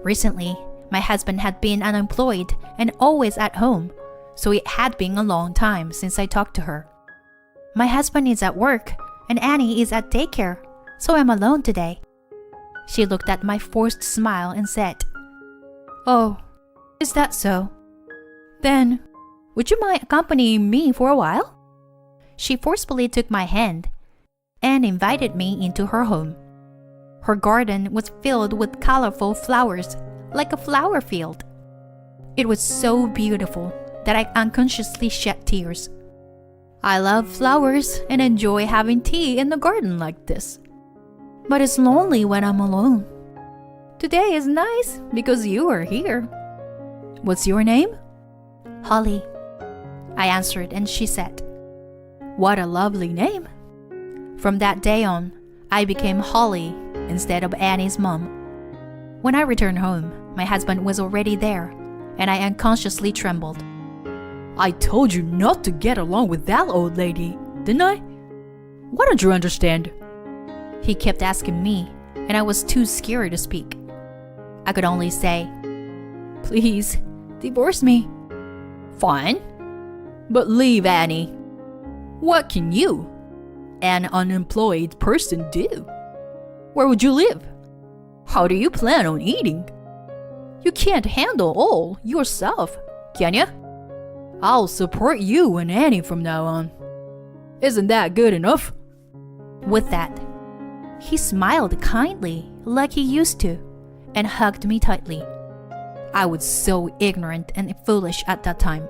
Recently, My husband had been unemployed and always at home, so it had been a long time since I talked to her. My husband is at work and Annie is at daycare, so I'm alone today. She looked at my forced smile and said, "Oh, is that so? Then, would you mind accompanying me for a while?" She forcefully took my hand and invited me into her home. Her garden was filled with colorful flowers, like a flower field. It was so beautiful that I unconsciously shed tears. I love flowers and enjoy having tea in the garden like this. But it's lonely when I'm alone. Today is nice because you are here. What's your name? Holly. I answered and she said, "What a lovely name." From that day on, I became Holly instead of Annie's mom. When I returned home, my husband was already there, and I unconsciously trembled. I told you not to get along with that old lady, didn't I? Why don't you understand? He kept asking me, and I was too scared to speak. I could only say, "Please, divorce me." Fine. But leave Annie. What can you, an unemployed person, do? Where would you live? How do you plan on eating? You can't handle all yourself, can you? I'll support you and Annie from now on. Isn't that good enough? With that, he smiled kindly like he used to and hugged me tightly. I was so ignorant and foolish at that time.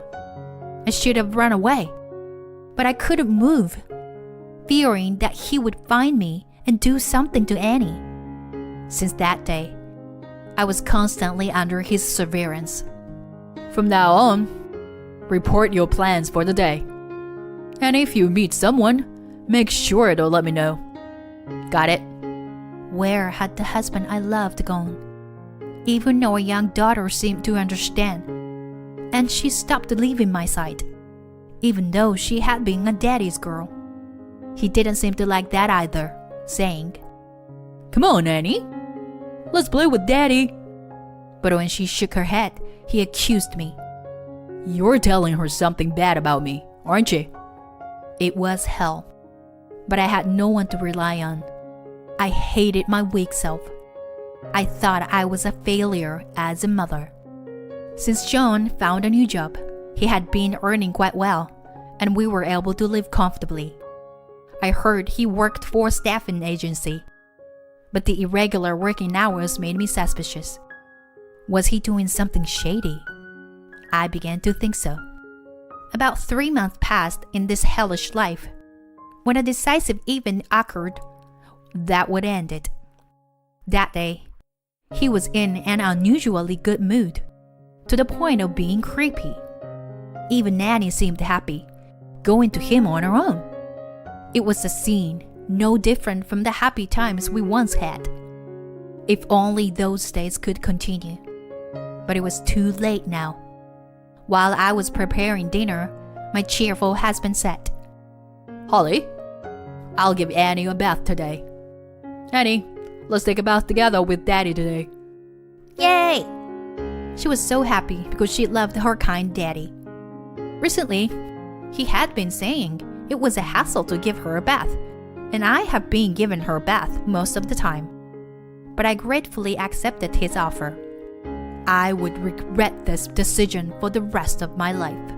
I should have run away, but I couldn't move, fearing that he would find me and do something to Annie. Since that day, I was constantly under his surveillance. From now on, report your plans for the day. And if you meet someone, make sure to let me know. Got it? Where had the husband I loved gone? Even our young daughter seemed to understand, and she stopped leaving my side, even though she had been a daddy's girl. He didn't seem to like that either, saying, "Come on, Annie. Let's play with Daddy." But when she shook her head, he accused me. "You're telling her something bad about me, aren't you?" It was hell, but I had no one to rely on. I hated my weak self. I thought I was a failure as a mother. Since John found a new job, he had been earning quite well, and we were able to live comfortably. I heard he worked for a staffing agency, but the irregular working hours made me suspicious. Was he doing something shady? I began to think so. About 3 months passed in this hellish life, when a decisive event occurred that would end it. That day, he was in an unusually good mood, to the point of being creepy. Even Nanny seemed happy, going to him on her own. It was a scene no different from the happy times we once had. If only those days could continue. But it was too late now. While I was preparing dinner, my cheerful husband said, "Holly, I'll give Annie a bath today. Annie, let's take a bath together with Daddy today." Yay! She was so happy because she loved her kind daddy. Recently, he had been saying it was a hassle to give her a bath, and I have been giving her a bath most of the time. But I gratefully accepted his offer. I would regret this decision for the rest of my life.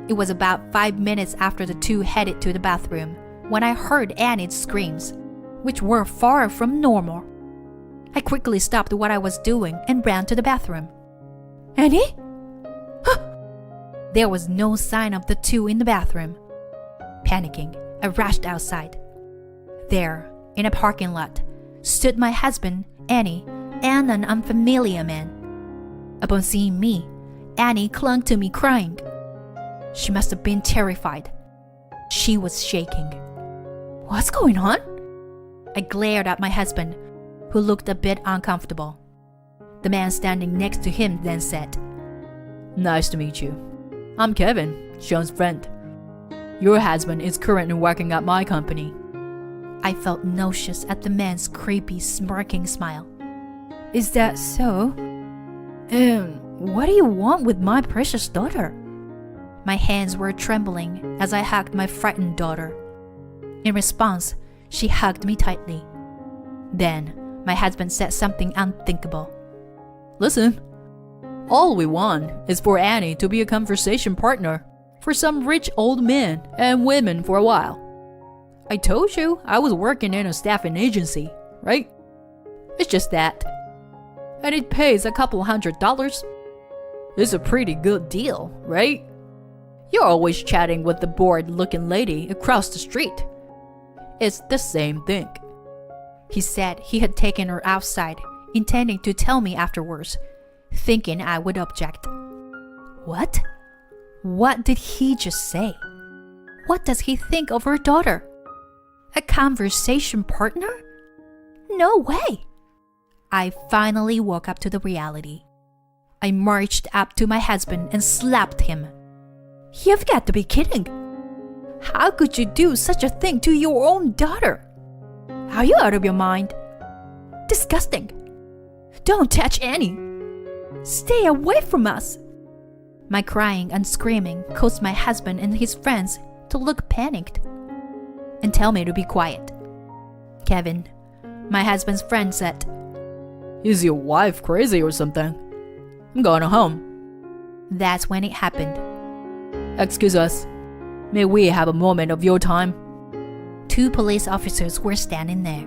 It was about 5 minutes after the two headed to the bathroom when I heard Annie's screams, which were far from normal. I quickly stopped what I was doing and ran to the bathroom. "Annie?" There was no sign of the two in the bathroom. Panicking, I rushed outside. There, in a parking lot, stood my husband, Annie, and an unfamiliar man. Upon seeing me, Annie clung to me crying. She must have been terrified. She was shaking. "What's going on?" I glared at my husband, who looked a bit uncomfortable. The man standing next to him then said, "Nice to meet you. I'm Kevin, Sean's friend. Your husband is currently working at my company." I felt nauseous at the man's creepy, smirking smile. "Is that so?" And what do you want with my precious daughter? My hands were trembling as I hugged my frightened daughter. In response, she hugged me tightly. Then, my husband said something unthinkable. Listen, all we want is for Annie to be a conversation partner for some rich old men and women for a while. I told you I was working in a staffing agency, right? It's just that. And it pays a couple $100. It's a pretty good deal, right? You're always chatting with the bored-looking lady across the street. It's the same thing. He said he had taken her outside, intending to tell me afterwards, thinking I would object. What? What did he just say? What does he think of her daughter? A conversation partner? No way! I finally woke up to the reality. I marched up to my husband and slapped him. You've got to be kidding! How could you do such a thing to your own daughter? Are you out of your mind? Disgusting! Don't touch Annie! Stay away from us! My crying and screaming caused my husband and his friends to look panicked and tell me to be quiet. Kevin, my husband's friend, said, Is your wife crazy or something? I'm going home. That's when it happened. Excuse us. May we have a moment of your time? 2 police officers were standing there.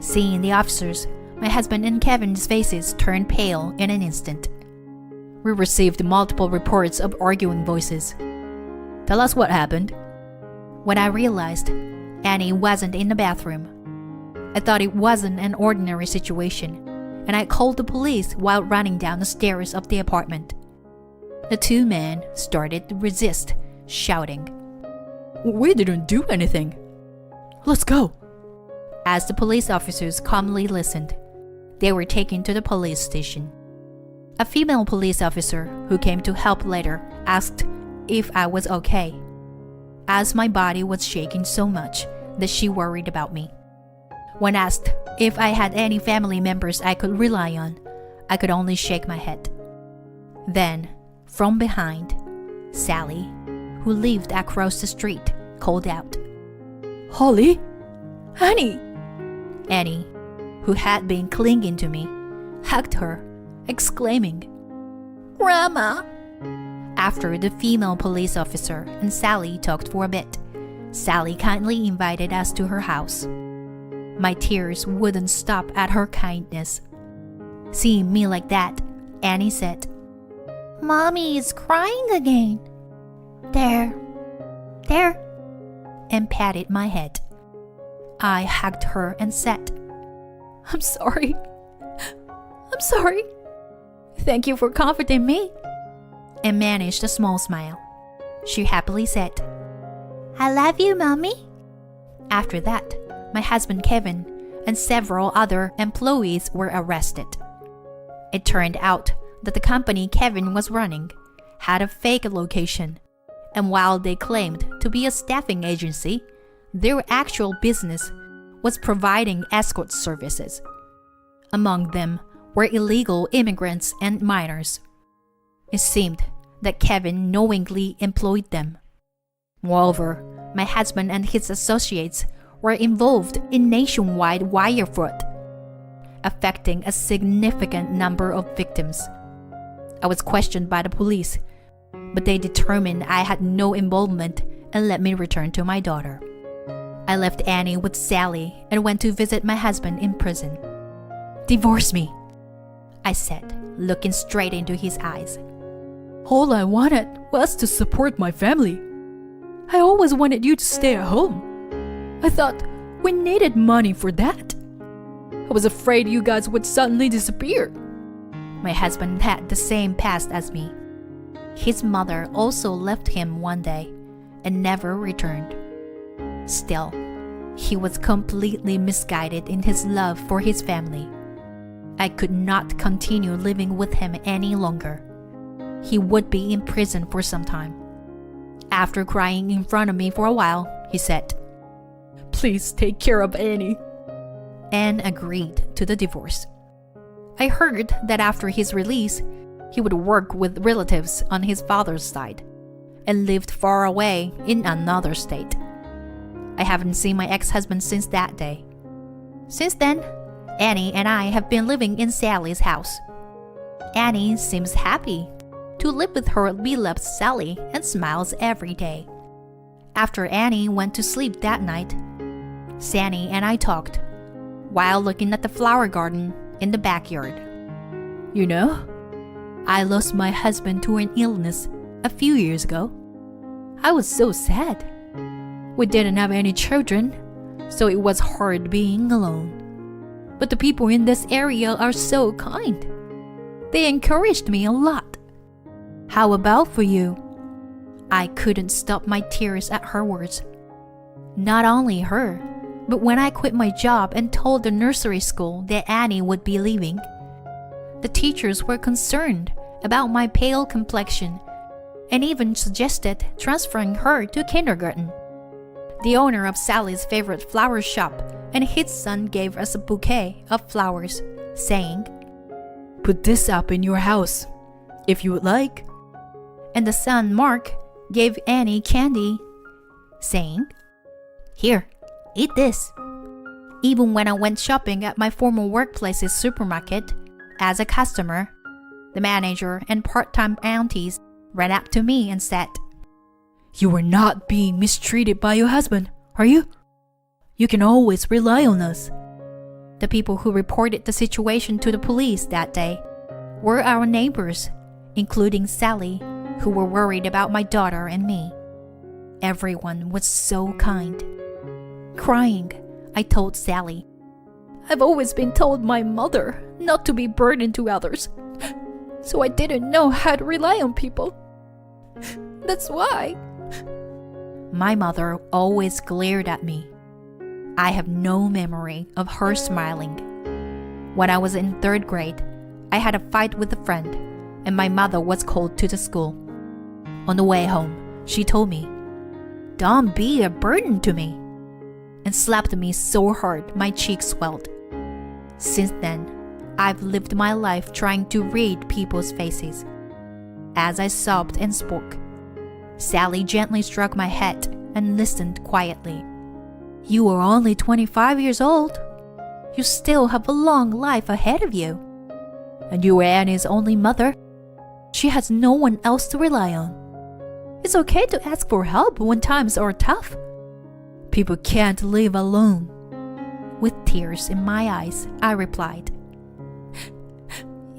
Seeing the officers, my husband and Kevin's faces turned pale in an instant. We received multiple reports of arguing voices. Tell us what happened. When I realized Annie wasn't in the bathroom, I thought it wasn't an ordinary situation, and I called the police while running down the stairs of the apartment. The 2 men started to resist, shouting, We didn't do anything. Let's go. As the police officers calmly listened, they were taken to the police station. A female police officer who came to help later asked if I was okay, as my body was shaking so much that she worried about me. When asked if I had any family members I could rely on, I could only shake my head. Then, from behind, Sally, who lived across the street, called out, Holly? Annie? Annie, who had been clinging to me, hugged her, exclaiming, Grandma! After the female police officer and Sally talked for a bit, Sally kindly invited us to her house. My tears wouldn't stop at her kindness. Seeing me like that, Annie said, Mommy is crying again. There, and patted my head. I hugged her and said, I'm sorry. Thank you for comforting me. And managed a small smile. She happily said, I love you, Mommy. After that, my husband Kevin and several other employees were arrested. It turned out that the company Kevin was running had a fake location, and while they claimed to be a staffing agency, their actual business was providing escort services. Among them were illegal immigrants and minors. It seemed that Kevin knowingly employed them. Moreover, my husband and his associates were involved in nationwide wire fraud, affecting a significant number of victims. I was questioned by the police, but they determined I had no involvement and let me return to my daughter. I left Annie with Sally and went to visit my husband in prison. Divorce me, I said, looking straight into his eyes. All I wanted was to support my family. I always wanted you to stay at home. I thought we needed money for that. I was afraid you guys would suddenly disappear. My husband had the same past as me. His mother also left him one day and never returned. Still, he was completely misguided in his love for his family. I could not continue living with him any longer. He would be in prison for some time. After crying in front of me for a while, he said, Please take care of Annie, and agreed to the divorce. I heard that after his release, he would work with relatives on his father's side and lived far away in another state. I haven't seen my ex-husband since that day. Since then, Annie and I have been living in Sally's house. Annie seems happy to live with her beloved Sally and smiles every day. After Annie went to sleep that night, Sandy and I talked while looking at the flower garden in the backyard. You know, I lost my husband to an illness a few years ago. I was so sad. We didn't have any children, so it was hard being alone. But the people in this area are so kind. They encouraged me a lot. How about for you? I couldn't stop my tears at her words. Not only her, but when I quit my job and told the nursery school that Annie would be leaving, the teachers were concerned about my pale complexion and even suggested transferring her to kindergarten. The owner of Sally's favorite flower shop and his son gave us a bouquet of flowers, saying, Put this up in your house, if you would like. And the son, Mark, gave Annie candy, saying, Here, eat this. Even when I went shopping at my former workplace's supermarket, as a customer, the manager and part-time aunties ran up to me and said, You are not being mistreated by your husband, are you? You can always rely on us. The people who reported the situation to the police that day were our neighbors, including Sally, who were worried about my daughter and me. Everyone was so kind. Crying, I told Sally, I've always been told my mother not to be burdened to others, so I didn't know how to rely on people. That's why. My mother always glared at me. I have no memory of her smiling. When I was in 3rd grade, I had a fight with a friend, and my mother was called to the school. On the way home, she told me, Don't be a burden to me, and slapped me so hard my cheeks swelled. Since then, I've lived my life trying to read people's faces. As I sobbed and spoke, Sally gently stroked my head and listened quietly. You are only 25 years old. You still have a long life ahead of you. And you are Annie's only mother. She has no one else to rely on. It's okay to ask for help when times are tough. People can't live alone. With tears in my eyes, I replied,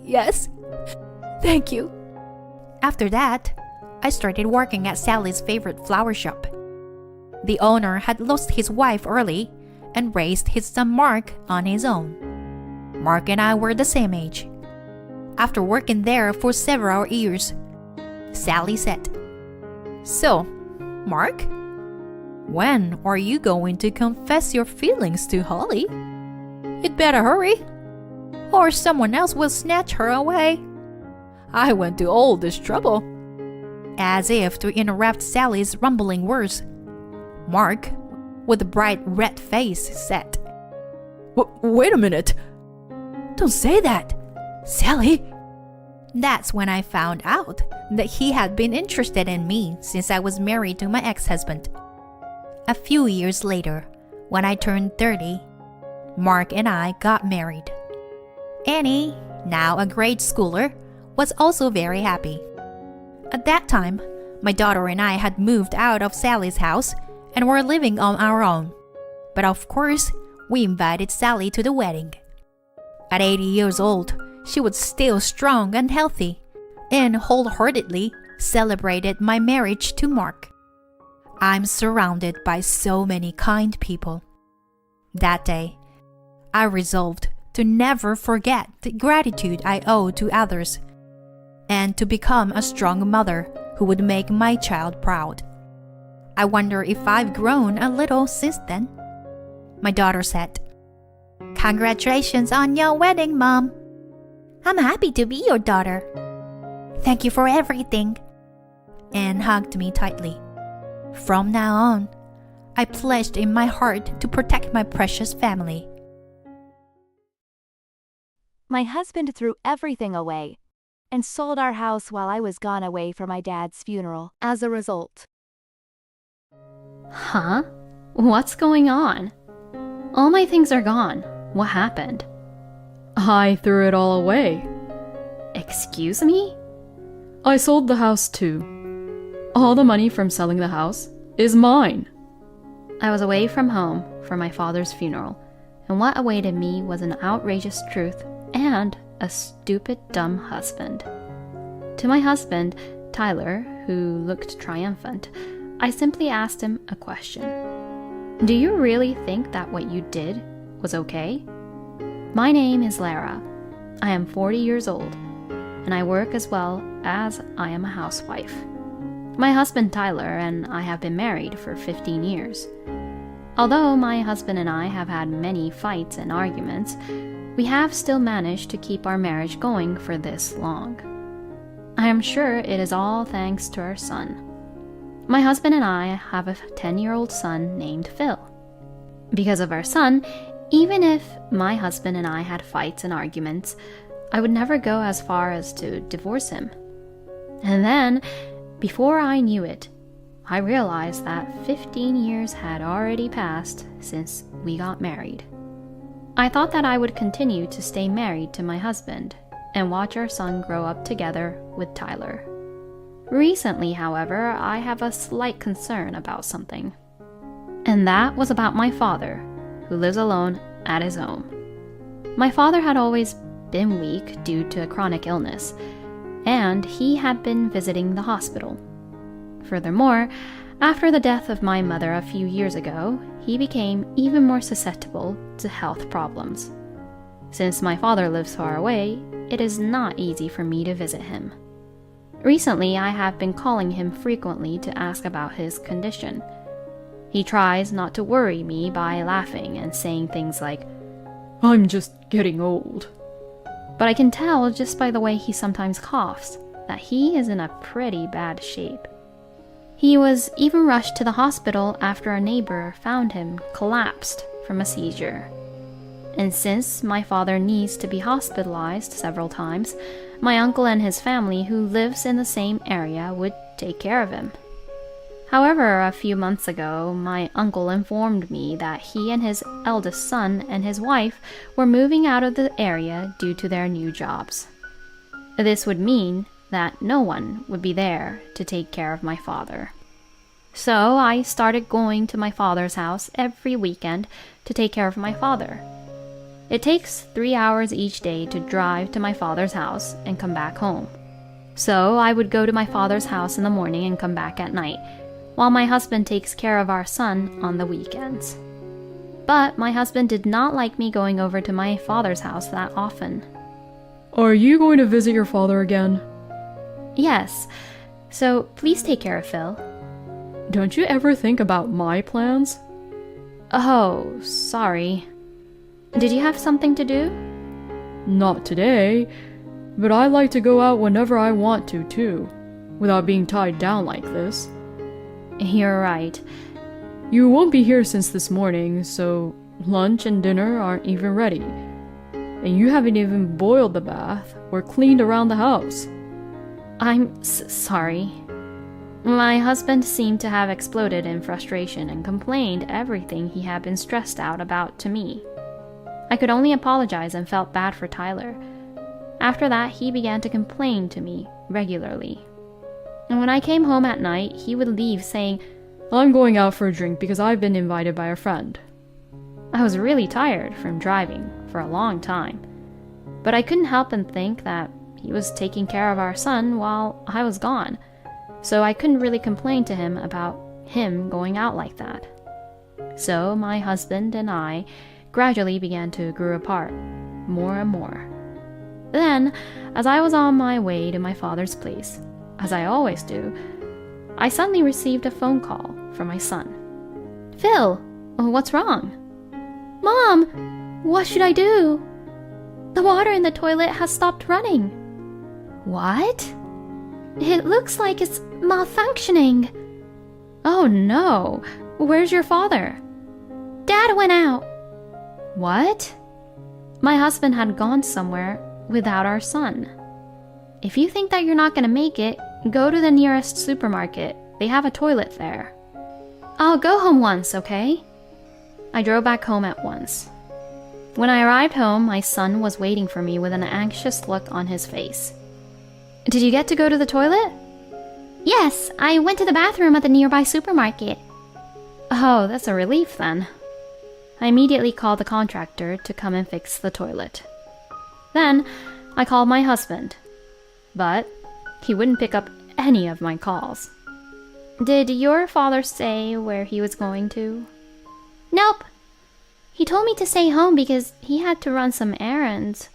Yes, thank you. After that, I started working at Sally's favorite flower shop. The owner had lost his wife early and raised his son Mark on his own. Mark and I were the same age. After working there for several years, Sally said, So, Mark, when are you going to confess your feelings to Holly? You'd better hurry, or someone else will snatch her away. I went to all this trouble. As if to interrupt Sally's rumbling words, Mark, with a bright red face, said, Wait a minute. Don't say that, Sally. That's when I found out that he had been interested in me since I was married to my ex-husband. A few years later, when I turned 30, Mark and I got married. Annie, now a grade schooler, was also very happy. At that time, my daughter and I had moved out of Sally's house and were living on our own. But of course, we invited Sally to the wedding. At 80 years old, she was still strong and healthy, and wholeheartedly celebrated my marriage to Mark. I'm surrounded by so many kind people. That day, I resolved to never forget the gratitude I owe to others, and to become a strong mother who would make my child proud. I wonder if I've grown a little since then. My daughter said, Congratulations on your wedding, Mom. I'm happy to be your daughter. Thank you for everything. And hugged me tightly. From now on, I pledged in my heart to protect my precious family. My husband threw everything away and sold our house while I was gone away for my dad's funeral as a result. Huh? What's going on? All my things are gone. What happened? I threw it all away. Excuse me? I sold the house too. All the money from selling the house is mine. I was away from home for my father's funeral, and what awaited me was an outrageous truth and a stupid, dumb husband. To my husband, Tyler, who looked triumphant, I simply asked him a question. Do you really think that what you did was okay? My name is Lara. I am 40 years old, and I work as well as I am a housewife. My husband Tyler and I have been married for 15 years. Although my husband and I have had many fights and arguments, we have still managed to keep our marriage going for this long. I am sure it is all thanks to our son. My husband and I have a 10-year-old son named Phil. Because of our son, even if my husband and I had fights and arguments, I would never go as far as to divorce him. And then, before I knew it, I realized that 15 years had already passed since we got married. I thought that I would continue to stay married to my husband and watch our son grow up together with Tyler. Recently, however, I have a slight concern about something. And that was about my father, who lives alone at his home. My father had always been weak due to a chronic illness, and he had been visiting the hospital. Furthermore, after the death of my mother a few years ago, he became even more susceptible to health problems. Since my father lives far away, it is not easy for me to visit him. Recently, I have been calling him frequently to ask about his condition. He tries not to worry me by laughing and saying things like, I'm just getting old. But I can tell just by the way he sometimes coughs that he is in a pretty bad shape. He was even rushed to the hospital after a neighbor found him collapsed from a seizure. And since my father needs to be hospitalized several times, my uncle and his family, who lives in the same area, would take care of him. However, a few months ago, my uncle informed me that he and his eldest son and his wife were moving out of the area due to their new jobs. This would mean that no one would be there to take care of my father. So I started going to my father's house every weekend to take care of my father. It takes 3 hours each day to drive to my father's house and come back home. So I would go to my father's house in the morning and come back at night, while my husband takes care of our son on the weekends. But my husband did not like me going over to my father's house that often. Are you going to visit your father again? Yes, so please take care of Phil. Don't you ever think about my plans? Oh, sorry. Did you have something to do? Not today, but I like to go out whenever I want to, too, without being tied down like this. You're right. You won't be here since this morning, so lunch and dinner aren't even ready. And you haven't even boiled the bath or cleaned around the house. I'm sorry. My husband seemed to have exploded in frustration and complained everything he had been stressed out about to me. I could only apologize and felt bad for Tyler. After that, he began to complain to me regularly. And when I came home at night, he would leave saying, I'm going out for a drink because I've been invited by a friend. I was really tired from driving for a long time, but I couldn't help but think that he was taking care of our son while I was gone, so I couldn't really complain to him about him going out like that. So my husband and I gradually began to grow apart, more and more. Then, as I was on my way to my father's place, as I always do, I suddenly received a phone call from my son. Phil, what's wrong? Mom, what should I do? The water in the toilet has stopped running. What? It looks like it's malfunctioning. Oh no, where's your father? Dad went out. What? My husband had gone somewhere without our son. If you think that you're not going to make it, go to the nearest supermarket. They have a toilet there. I'll go home once, okay? I drove back home at once. When I arrived home, my son was waiting for me with an anxious look on his face. Did you get to go to the toilet? Yes, I went to the bathroom at the nearby supermarket. Oh, that's a relief then. I immediately called the contractor to come and fix the toilet. Then, I called my husband, but he wouldn't pick up any of my calls. Did your father say where he was going to? Nope. He told me to stay home because he had to run some errands.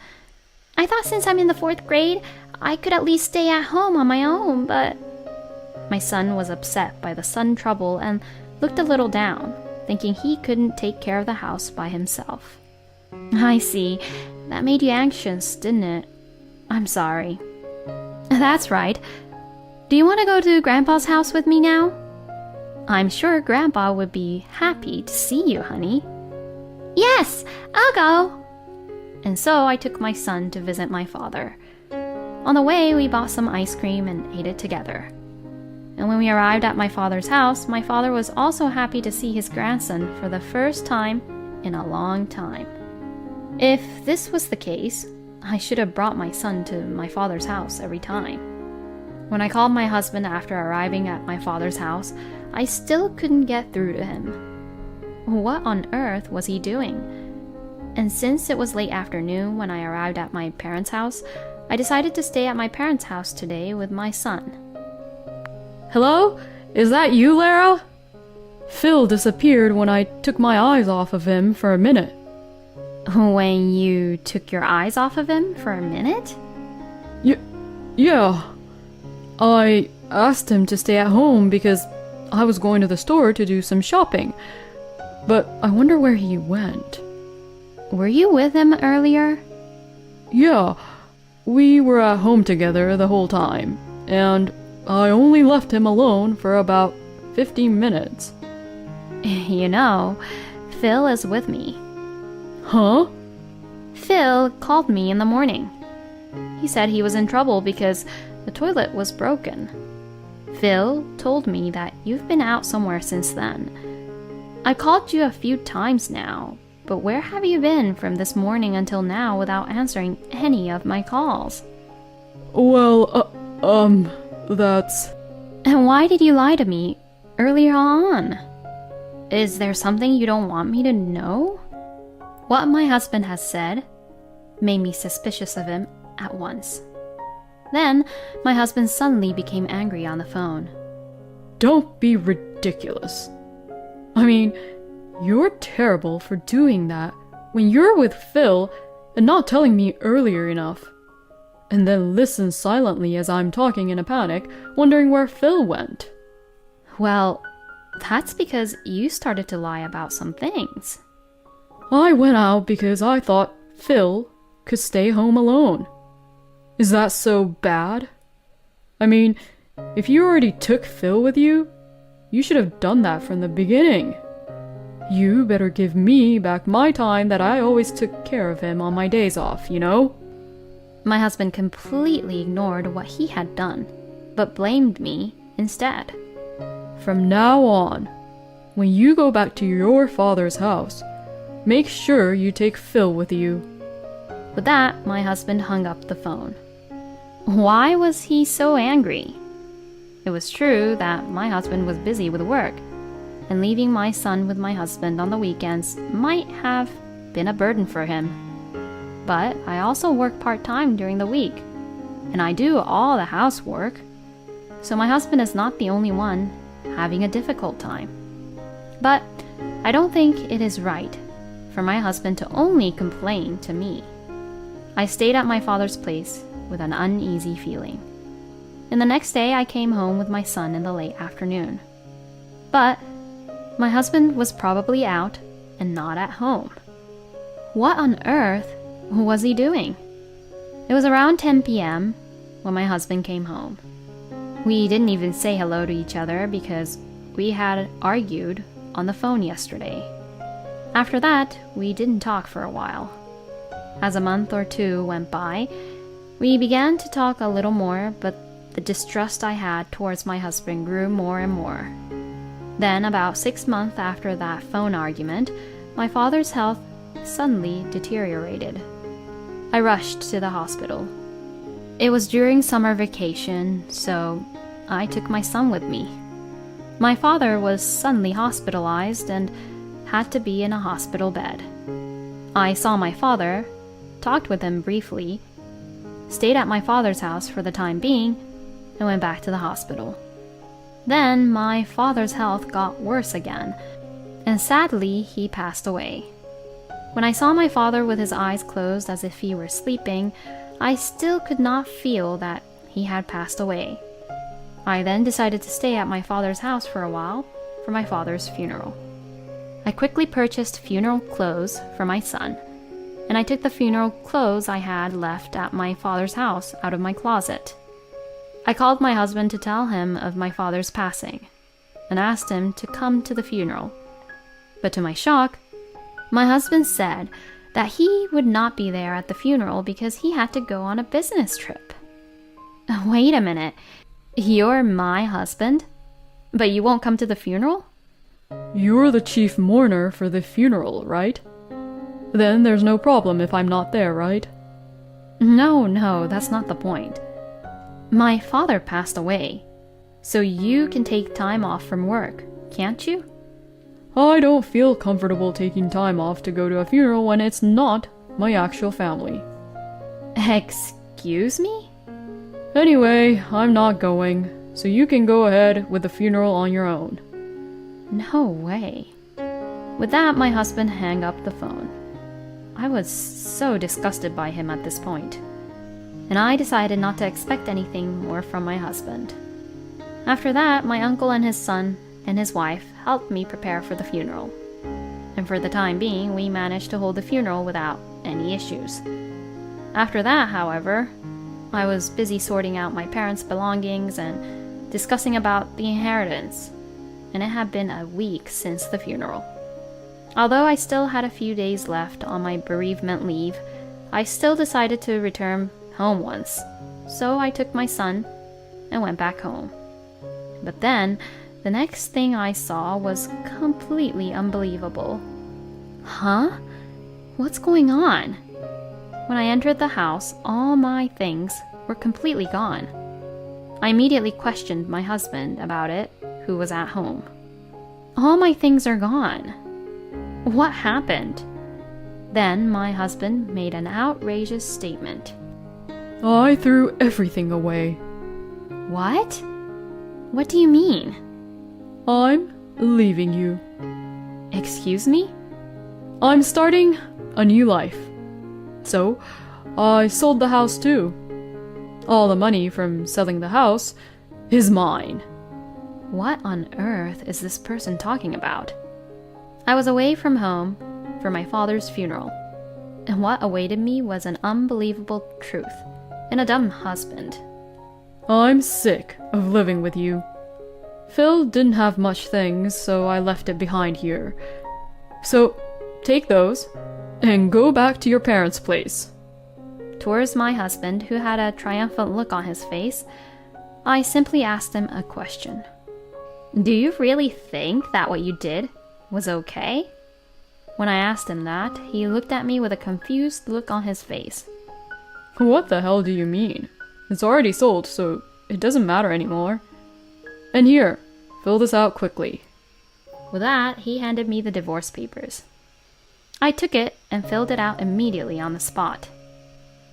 I thought since I'm in the 4th grade, I could at least stay at home on my own, but... My son was upset by the sudden trouble and looked a little down, thinking he couldn't take care of the house by himself. I see. That made you anxious, didn't it? I'm sorry. That's right. Do you want to go to Grandpa's house with me now? I'm sure Grandpa would be happy to see you, honey. Yes, I'll go. And so I took my son to visit my father. On the way, we bought some ice cream and ate it together. And when we arrived at my father's house, my father was also happy to see his grandson for the first time in a long time. If this was the case, I should have brought my son to my father's house every time. When I called my husband after arriving at my father's house, I still couldn't get through to him. What on earth was he doing? And since it was late afternoon when I arrived at my parents' house, I decided to stay at my parents' house today with my son. Hello? Is that you, Lara? Phil disappeared when I took my eyes off of him for a minute. When you took your eyes off of him for a minute? Yeah. I asked him to stay at home because I was going to the store to do some shopping. But I wonder where he went. Were you with him earlier? Yeah, we were at home together the whole time, and I only left him alone for about 15 minutes. You know, Phil is with me. Huh? Phil called me in the morning. He said he was in trouble because the toilet was broken. Phil told me that you've been out somewhere since then. I called you a few times now, but where have you been from this morning until now without answering any of my calls? Well, that's... And why did you lie to me earlier on? Is there something you don't want me to know? What my husband has said made me suspicious of him at once. Then, my husband suddenly became angry on the phone. Don't be ridiculous. I mean, you're terrible for doing that when you're with Phil and not telling me earlier enough. And then listen silently as I'm talking in a panic, wondering where Phil went. Well, that's because you started to lie about some things. I went out because I thought Phil could stay home alone. Is that so bad? I mean, if you already took Phil with you, you should have done that from the beginning. You better give me back my time that I always took care of him on my days off, you know? My husband completely ignored what he had done, but blamed me instead. From now on, when you go back to your father's house, make sure you take Phil with you. With that, my husband hung up the phone. Why was he so angry? It was true that my husband was busy with work, and leaving my son with my husband on the weekends might have been a burden for him. But I also work part-time during the week, and I do all the housework, so my husband is not the only one having a difficult time. But I don't think it is right for my husband to only complain to me. I stayed at my father's place with an uneasy feeling. And the next day I came home with my son in the late afternoon. But my husband was probably out and not at home. What on earth was he doing? It was around 10 p.m. when my husband came home. We didn't even say hello to each other because we had argued on the phone yesterday. After that, we didn't talk for a while. As a month or two went by, we began to talk a little more, but the distrust I had towards my husband grew more and more. Then, about 6 months after that phone argument, my father's health suddenly deteriorated. I rushed to the hospital. It was during summer vacation, so I took my son with me. My father was suddenly hospitalized and had to be in a hospital bed. I saw my father, talked with him briefly, stayed at my father's house for the time being, and went back to the hospital. Then my father's health got worse again, and sadly he passed away. When I saw my father with his eyes closed as if he were sleeping, I still could not feel that he had passed away. I then decided to stay at my father's house for a while for my father's funeral. I quickly purchased funeral clothes for my son, and I took the funeral clothes I had left at my father's house out of my closet. I called my husband to tell him of my father's passing, and asked him to come to the funeral. But to my shock, my husband said that he would not be there at the funeral because he had to go on a business trip. Wait a minute, you're my husband, but you won't come to the funeral? You're the chief mourner for the funeral, right? Then there's no problem if I'm not there, right? No, that's not the point. My father passed away, so you can take time off from work, can't you? I don't feel comfortable taking time off to go to a funeral when it's not my actual family. Excuse me? Anyway, I'm not going, so you can go ahead with the funeral on your own. No way. With that, my husband hung up the phone. I was so disgusted by him at this point, and I decided not to expect anything more from my husband. After that, my uncle and his son and his wife helped me prepare for the funeral, and for the time being, we managed to hold the funeral without any issues. After that, however, I was busy sorting out my parents' belongings and discussing about the inheritance, and it had been a week since the funeral. Although I still had a few days left on my bereavement leave, I still decided to return home once, so I took my son and went back home. But then, the next thing I saw was completely unbelievable. Huh? What's going on? When I entered the house, all my things were completely gone. I immediately questioned my husband about it, who was at home. All my things are gone. What happened? Then my husband made an outrageous statement. I threw everything away. What? What do you mean? I'm leaving you. Excuse me? I'm starting a new life. So, I sold the house too. All the money from selling the house is mine. What on earth is this person talking about? I was away from home for my father's funeral, and what awaited me was an unbelievable truth and a dumb husband. I'm sick of living with you. Phil didn't have much things, so I left it behind here. So, take those and go back to your parents' place. Towards my husband, who had a triumphant look on his face, I simply asked him a question. Do you really think that what you did was okay? When I asked him that, he looked at me with a confused look on his face. What the hell do you mean? It's already sold, so it doesn't matter anymore. And here, fill this out quickly. With that, he handed me the divorce papers. I took it and filled it out immediately on the spot.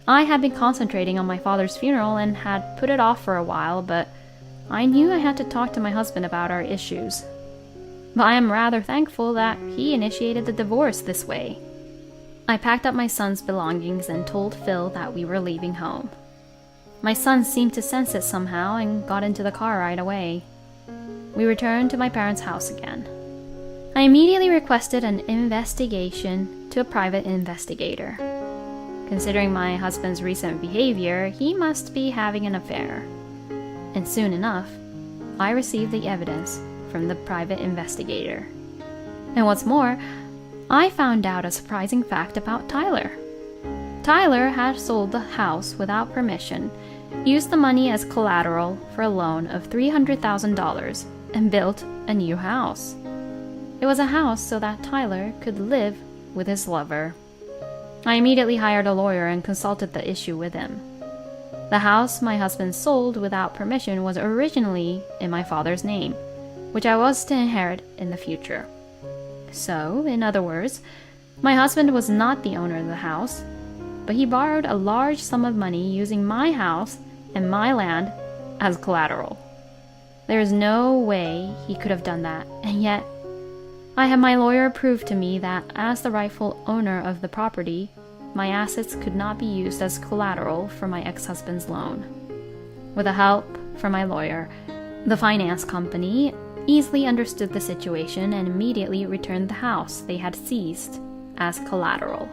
I had been concentrating on my father's funeral and had put it off for a while, but I knew I had to talk to my husband about our issues. But I am rather thankful that he initiated the divorce this way. I packed up my son's belongings and told Phil that we were leaving home. My son seemed to sense it somehow and got into the car right away. We returned to my parents' house again. I immediately requested an investigation to a private investigator. Considering my husband's recent behavior, he must be having an affair. And soon enough, I received the evidence from the private investigator. And what's more, I found out a surprising fact about Tyler. Tyler had sold the house without permission, used the money as collateral for a loan of $300,000, and built a new house. It was a house so that Tyler could live with his lover. I immediately hired a lawyer and consulted the issue with him. The house my husband sold without permission was originally in my father's name, which I was to inherit in the future. So, in other words, my husband was not the owner of the house, but he borrowed a large sum of money using my house and my land as collateral. There is no way he could have done that, and yet I had my lawyer prove to me that as the rightful owner of the property, my assets could not be used as collateral for my ex-husband's loan. With the help from my lawyer, the finance company easily understood the situation and immediately returned the house they had seized as collateral.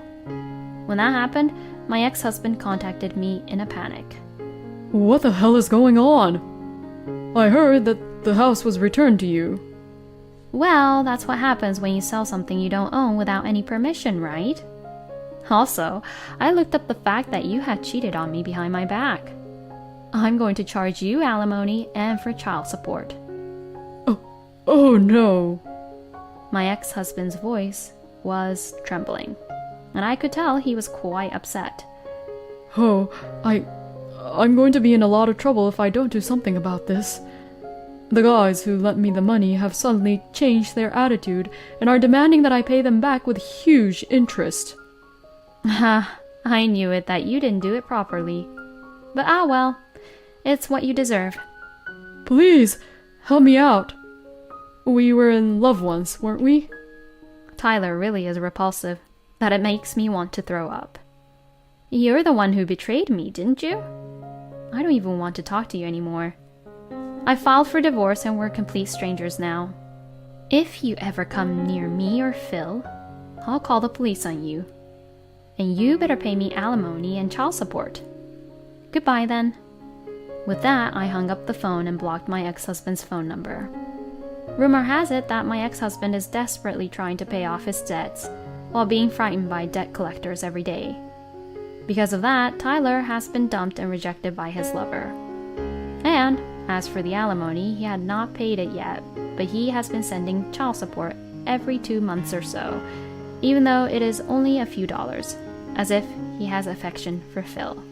When that happened, my ex-husband contacted me in a panic. What the hell is going on? I heard that the house was returned to you. Well, that's what happens when you sell something you don't own without any permission, right? Also, I looked up the fact that you had cheated on me behind my back. I'm going to charge you alimony and for child support. Oh no. My ex-husband's voice was trembling, and I could tell he was quite upset. Oh, I'm going to be in a lot of trouble if I don't do something about this. The guys who lent me the money have suddenly changed their attitude and are demanding that I pay them back with huge interest. I knew it that you didn't do it properly. But well, it's what you deserve. Please, help me out. We were in love once, weren't we? Tyler really is repulsive, that it makes me want to throw up. You're the one who betrayed me, didn't you? I don't even want to talk to you anymore. I filed for divorce and we're complete strangers now. If you ever come near me or Phil, I'll call the police on you. And you better pay me alimony and child support. Goodbye then. With that, I hung up the phone and blocked my ex-husband's phone number. Rumor has it that my ex-husband is desperately trying to pay off his debts while being frightened by debt collectors every day. Because of that, Tyler has been dumped and rejected by his lover. And as for the alimony, he had not paid it yet, but he has been sending child support every 2 months or so, even though it is only a few dollars, as if he has affection for Phil.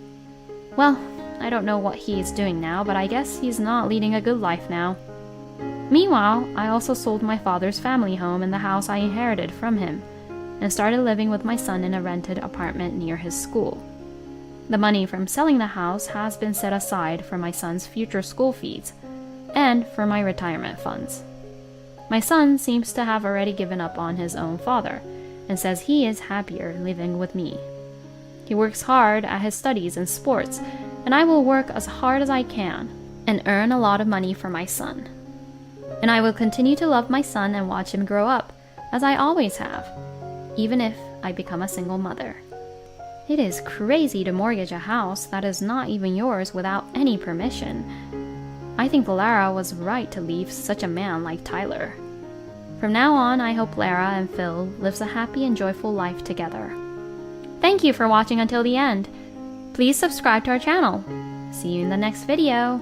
Well, I don't know what he is doing now, but I guess he's not leading a good life now. Meanwhile, I also sold my father's family home and the house I inherited from him, and started living with my son in a rented apartment near his school. The money from selling the house has been set aside for my son's future school fees and for my retirement funds. My son seems to have already given up on his own father and says he is happier living with me. He works hard at his studies and sports, and I will work as hard as I can and earn a lot of money for my son. And I will continue to love my son and watch him grow up, as I always have, even if I become a single mother. It is crazy to mortgage a house that is not even yours without any permission. I think Lara was right to leave such a man like Tyler. From now on, I hope Lara and Phil lives a happy and joyful life together. Thank you for watching until the end. Please subscribe to our channel. See you in the next video.